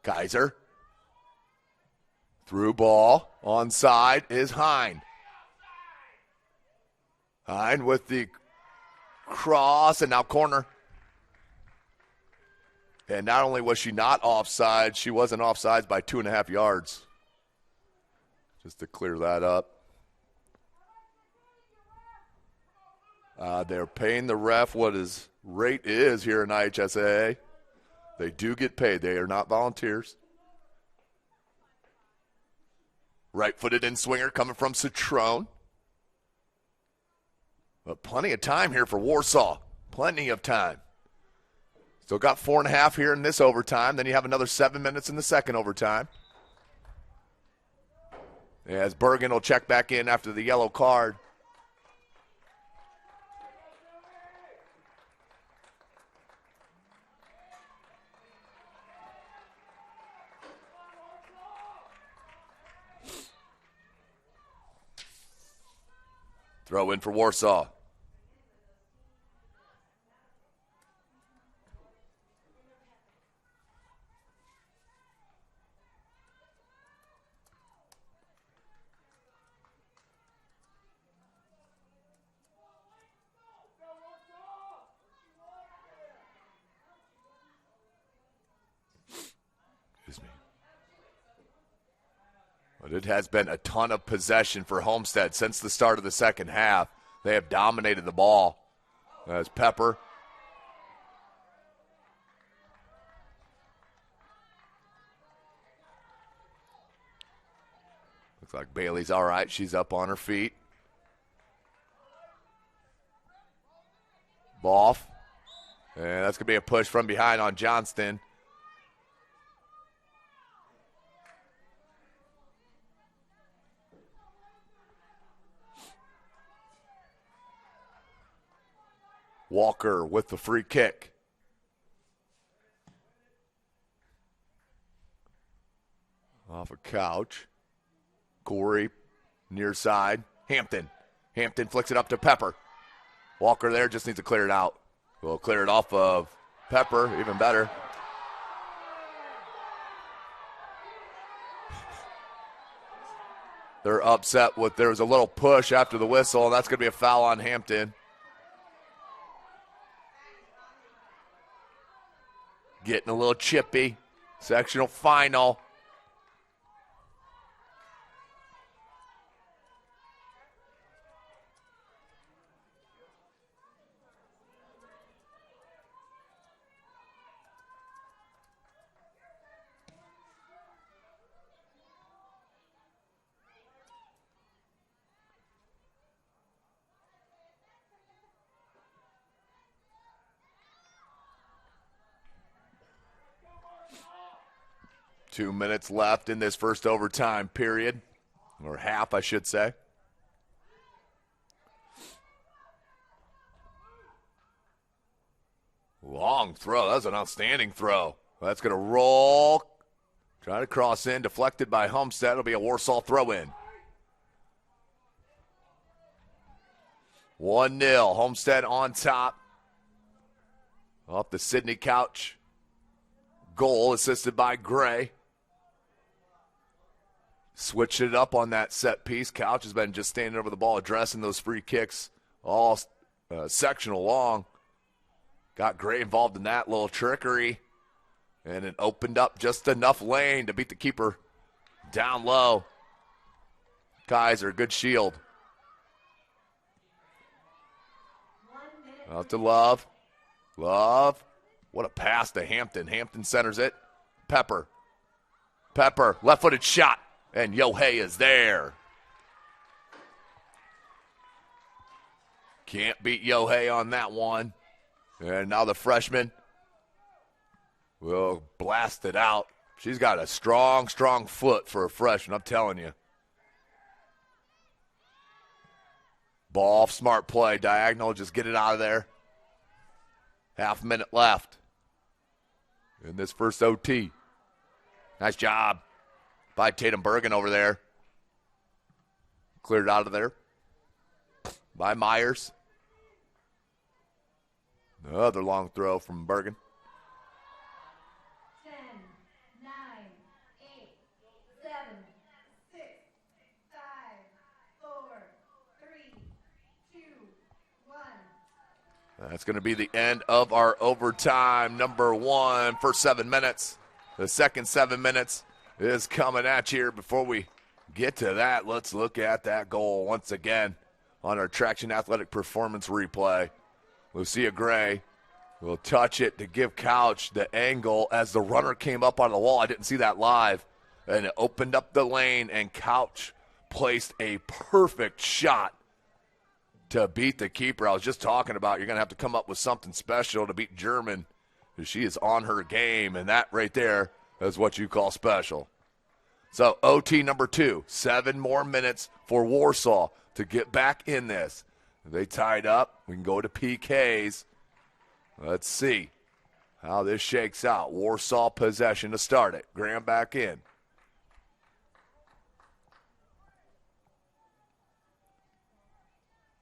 Kaiser. Through ball. Onside is Hine. Hine with the cross and now corner. And not only was she not offside, she wasn't offsides by 2.5 yards. Just to clear that up. They're paying the ref what his rate is here in IHSAA. They do get paid. They are not volunteers. Right-footed in-swinger coming from Citrone. But plenty of time here for Warsaw. Plenty of time. Still got 4.5 here in this overtime. Then you have another 7 minutes in the second overtime. As Bergen will check back in after the yellow card. Throw in for Warsaw. But it has been a ton of possession for Homestead since the start of the second half. They have dominated the ball. As Pepper. Looks like Bailey's all right. She's up on her feet. Boff. And that's going to be a push from behind on Johnston. Walker with the free kick. Off a Couch. Corey, near side. Hampton. Hampton flicks it up to Pepper. Walker there just needs to clear it out. We'll clear it off of Pepper, even better. They're upset with, there was a little push after the whistle, and that's going to be a foul on Hampton. Getting a little chippy. Sectional final. 2 minutes left in this first overtime period, or half, I should say. Long throw. That's an outstanding throw. That's going to roll. Try to cross in. Deflected by Homestead. It'll be a Warsaw throw-in. 1-0. Homestead on top. Off the Sidney Couch. Goal assisted by Gray. Switched it up on that set piece. Couch has been just standing over the ball, addressing those free kicks all sectional long. Got Gray involved in that little trickery. And it opened up just enough lane to beat the keeper down low. Kaiser, good shield. Out to Love. Love. What a pass to Hampton. Hampton centers it. Pepper. Left-footed shot. And Yohei is there. Can't beat Yohei on that one. And now the freshman will blast it out. She's got a strong foot for a freshman, I'm telling you. Ball, smart play, diagonal, just get it out of there. Half minute left in this first OT. Nice job by Tatum Bergen over there. Cleared it out of there by Myers. Another long throw from Bergen. 10, 9, 8, 7, 6, 5, 4, 3, 2, 1. That's going to be the end of our overtime number one for 7 minutes. The second 7 minutes is coming at you. Before we get to that, let's look at that goal once again on our Traction Athletic Performance replay. Lucia Gray will touch it to give Couch the angle as the runner came up on the wall. I didn't see that live. And it opened up the lane, and Couch placed a perfect shot to beat the keeper. I was just talking about you're going to have to come up with something special to beat German. She is on her game, and that right there is what you call special. So OT number 2, 7 more minutes for Warsaw to get back in this. They tied up. We can go to PKs. Let's see how this shakes out. Warsaw possession to start it. Graham back in.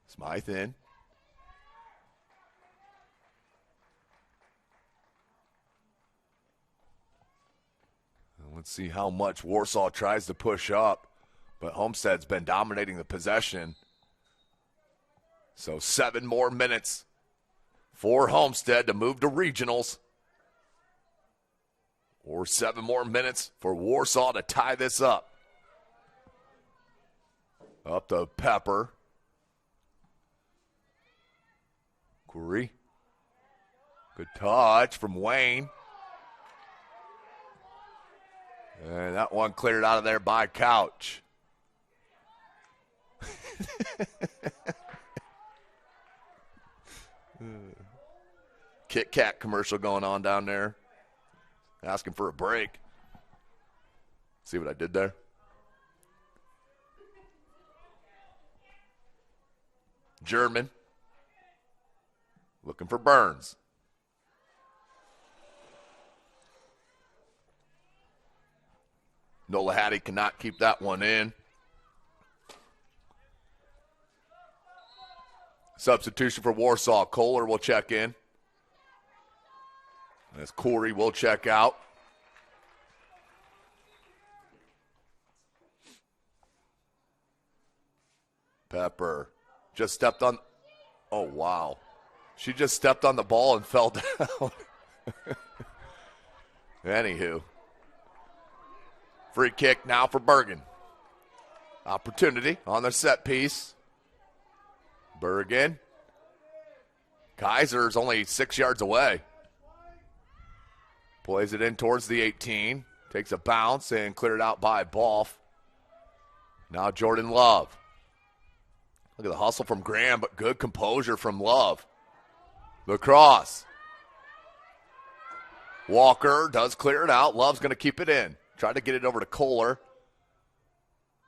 Smythe in. Let's see how much Warsaw tries to push up, but Homestead's been dominating the possession. So 7 more minutes for Homestead to move to regionals. Or 7 more minutes for Warsaw to tie this up. Up to Pepper. Curry. Good touch from Wayne. And that one cleared out of there by Couch. Kit Kat commercial going on down there. Asking for a break. See what I did there? German. Looking for Burns. Nola Hattie cannot keep that one in. Substitution for Warsaw. Kohler will check in. As Corey will check out. Pepper just stepped on. Oh, wow. She just stepped on the ball and fell down. Anywho. Free kick now for Bergen. Opportunity on the set piece. Bergen. Kaiser's only 6 yards away. Plays it in towards the 18. Takes a bounce and cleared out by Balf. Now Jordan Love. Look at the hustle from Graham, but good composure from Love. The cross. Walker does clear it out. Love's going to keep it in. Tried to get it over to Kohler.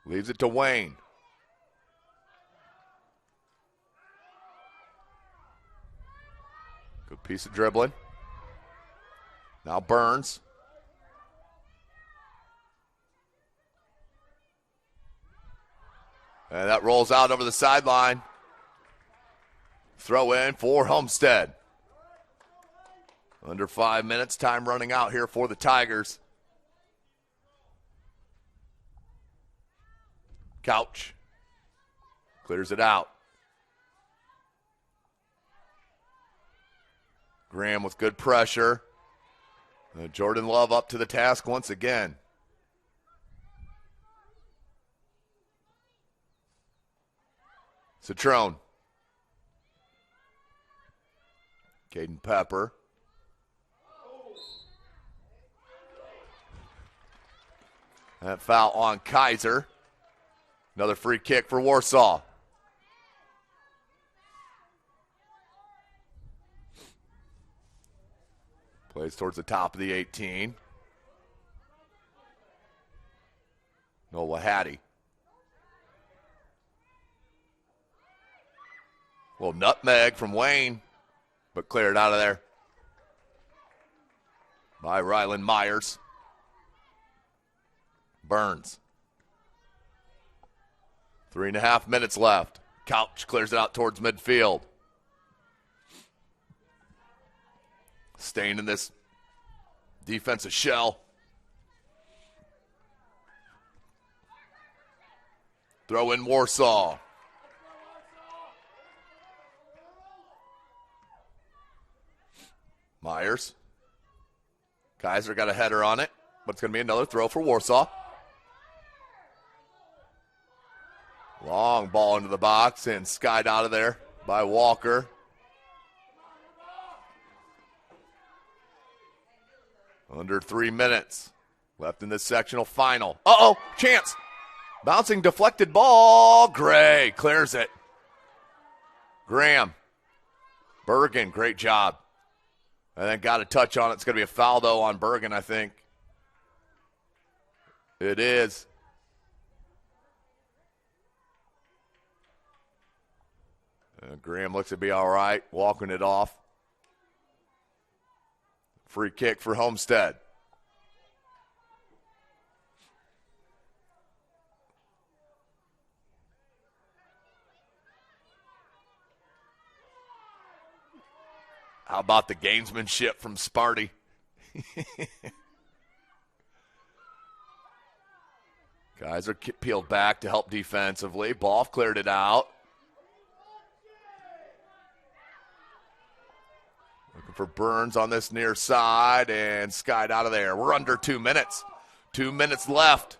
Leaves it to Wayne. Good piece of dribbling. Now Burns. And that rolls out over the sideline. Throw in for Homestead. Under 5 minutes, time running out here for the Tigers. Couch clears it out. Graham with good pressure. Jordan Love up to the task once again. Citrone. Caden Pepper. That foul on Kaiser. Another free kick for Warsaw. Plays towards the top of the 18. Nola Hattie. Little nutmeg from Wayne, but cleared out of there by Ryland Myers. Burns. 3.5 minutes left. Couch clears it out towards midfield. Staying in this defensive shell. Throw in Warsaw. Myers. Kaiser got a header on it, but it's going to be another throw for Warsaw. Long ball into the box and skied out of there by Walker. Under 3 minutes left in this sectional final. Uh-oh, chance. Bouncing deflected ball. Gray clears it. Graham. Bergen, great job. And then got a touch on it. It's going to be a foul, though, on Bergen, I think. It is. Graham looks to be all right, walking it off. Free kick for Homestead. How about the gamesmanship from Sparty? Guys are peeled back to help defensively. Ball cleared it out. Looking for Burns on this near side and skied out of there. We're under 2 minutes. 2 minutes left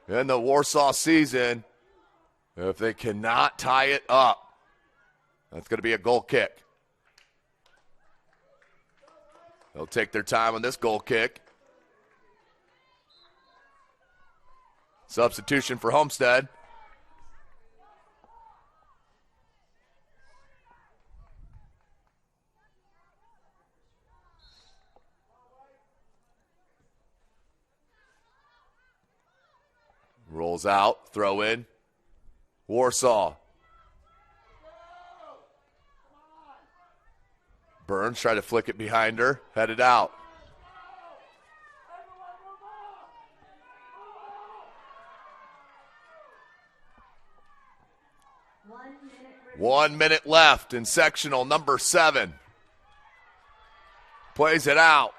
in the Warsaw season. If they cannot tie it up, that's going to be a goal kick. They'll take their time on this goal kick. Substitution for Homestead. Rolls out, throw in. Warsaw. Burns tried to flick it behind her, headed out. One minute left in sectional number 7. Plays it out.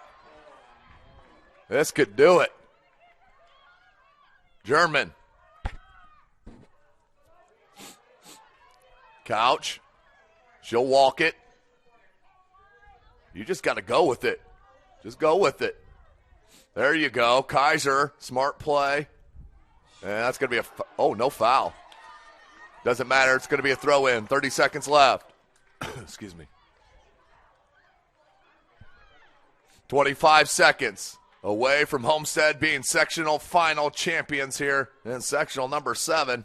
This could do it. German. Couch. She'll walk it. You just got to go with it. Just go with it. There you go. Kaiser, smart play. And that's going to be no foul. Doesn't matter. It's going to be a throw in. 30 seconds left. Excuse me. 25 seconds away from Homestead being sectional final champions here in sectional number 7.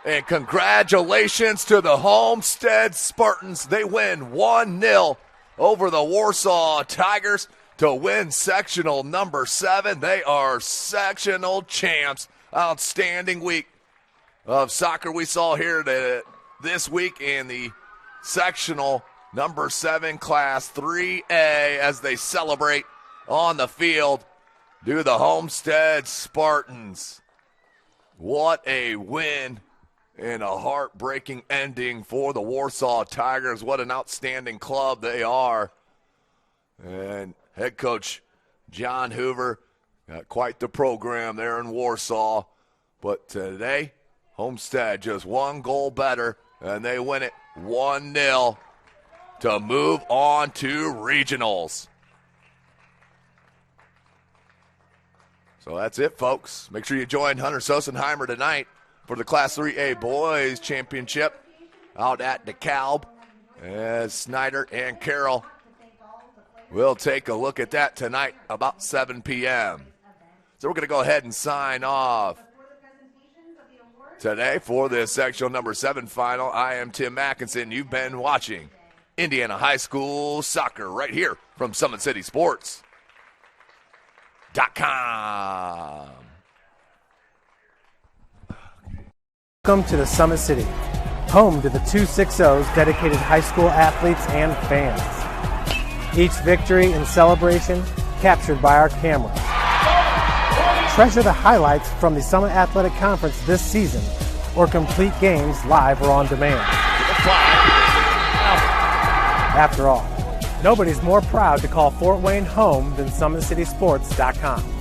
And congratulations to the Homestead Spartans. They win 1-0 over the Warsaw Tigers to win sectional number 7. They are sectional champs. Outstanding week of soccer we saw here this week in the sectional number 7 class 3A as they celebrate on the field to the Homestead Spartans. What a win and a heartbreaking ending for the Warsaw Tigers. What an outstanding club they are. And head coach John Hoover got quite the program there in Warsaw. But today, Homestead just one goal better, and they win it 1-0 to move on to regionals. So that's it, folks. Make sure you join Hunter Sosenheimer tonight for the Class 3A Boys Championship out at DeKalb. As Snyder and Carroll will take a look at that tonight about 7 p.m. So we're going to go ahead and sign off today for this sectional number 7 final. I am Tim Mackinson. You've been watching Indiana High School Soccer right here from SummitCitySports.com. Welcome to the Summit City, home to the 260's dedicated high school athletes and fans. Each victory and celebration captured by our camera. Treasure the highlights from the Summit Athletic Conference this season or complete games live or on demand. After all, nobody's more proud to call Fort Wayne home than SummitCitySports.com.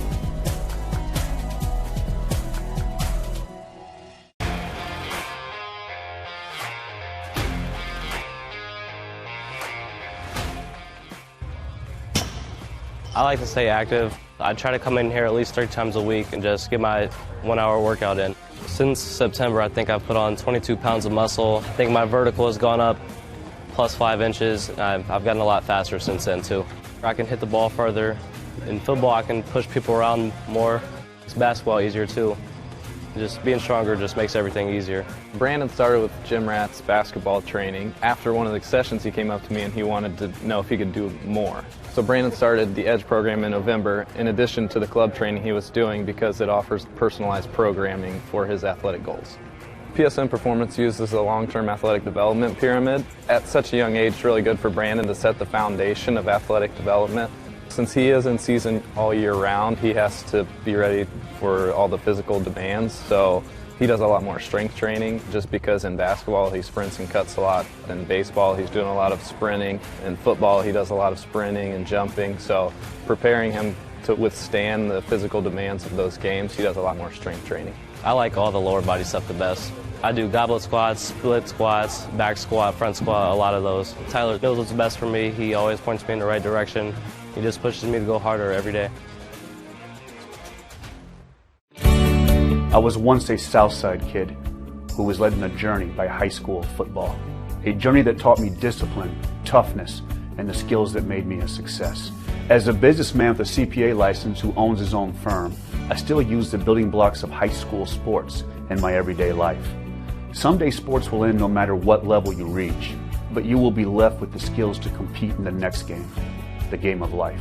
I like to stay active. I try to come in here at least 3 times a week and just get my 1-hour workout in. Since September, I think I've put on 22 pounds of muscle. I think my vertical has gone up plus 5 inches. I've gotten a lot faster since then, too. I can hit the ball further. In football, I can push people around more. It's basketball easier, too. Just being stronger just makes everything easier. Brandon started with gym rats basketball training. After one of the sessions, he came up to me and he wanted to know if he could do more. So Brandon started the EDGE program in November in addition to the club training he was doing because it offers personalized programming for his athletic goals. PSN Performance uses a long-term athletic development pyramid. At such a young age, it's really good for Brandon to set the foundation of athletic development. Since he is in season all year round, he has to be ready for all the physical demands. So he does a lot more strength training just because in basketball he sprints and cuts a lot. In baseball he's doing a lot of sprinting. In football he does a lot of sprinting and jumping. So preparing him to withstand the physical demands of those games, he does a lot more strength training. I like all the lower body stuff the best. I do goblet squats, split squats, back squat, front squat, a lot of those. Tyler knows what's best for me. He always points me in the right direction. He just pushes me to go harder every day. I was once a Southside kid who was led on a journey by high school football. A journey that taught me discipline, toughness, and the skills that made me a success. As a businessman with a CPA license who owns his own firm, I still use the building blocks of high school sports in my everyday life. Someday sports will end no matter what level you reach, but you will be left with the skills to compete in the next game, the game of life.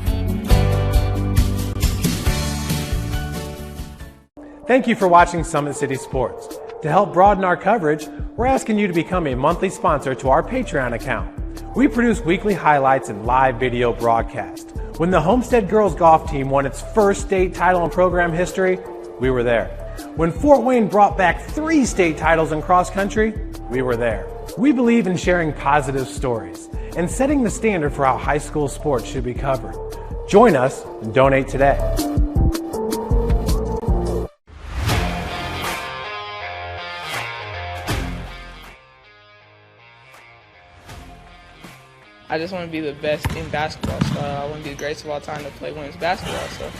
Thank you for watching Summit City Sports. To help broaden our coverage, we're asking you to become a monthly sponsor to our Patreon account. We produce weekly highlights and live video broadcast. When the Homestead girls golf team won its first state title in program history, we were there. When Fort Wayne brought back 3 state titles in cross country, we were there. We believe in sharing positive stories and setting the standard for how high school sports should be covered. Join us and donate today. I just want to be the best in basketball. So I want to be the greatest of all time to play women's basketball. So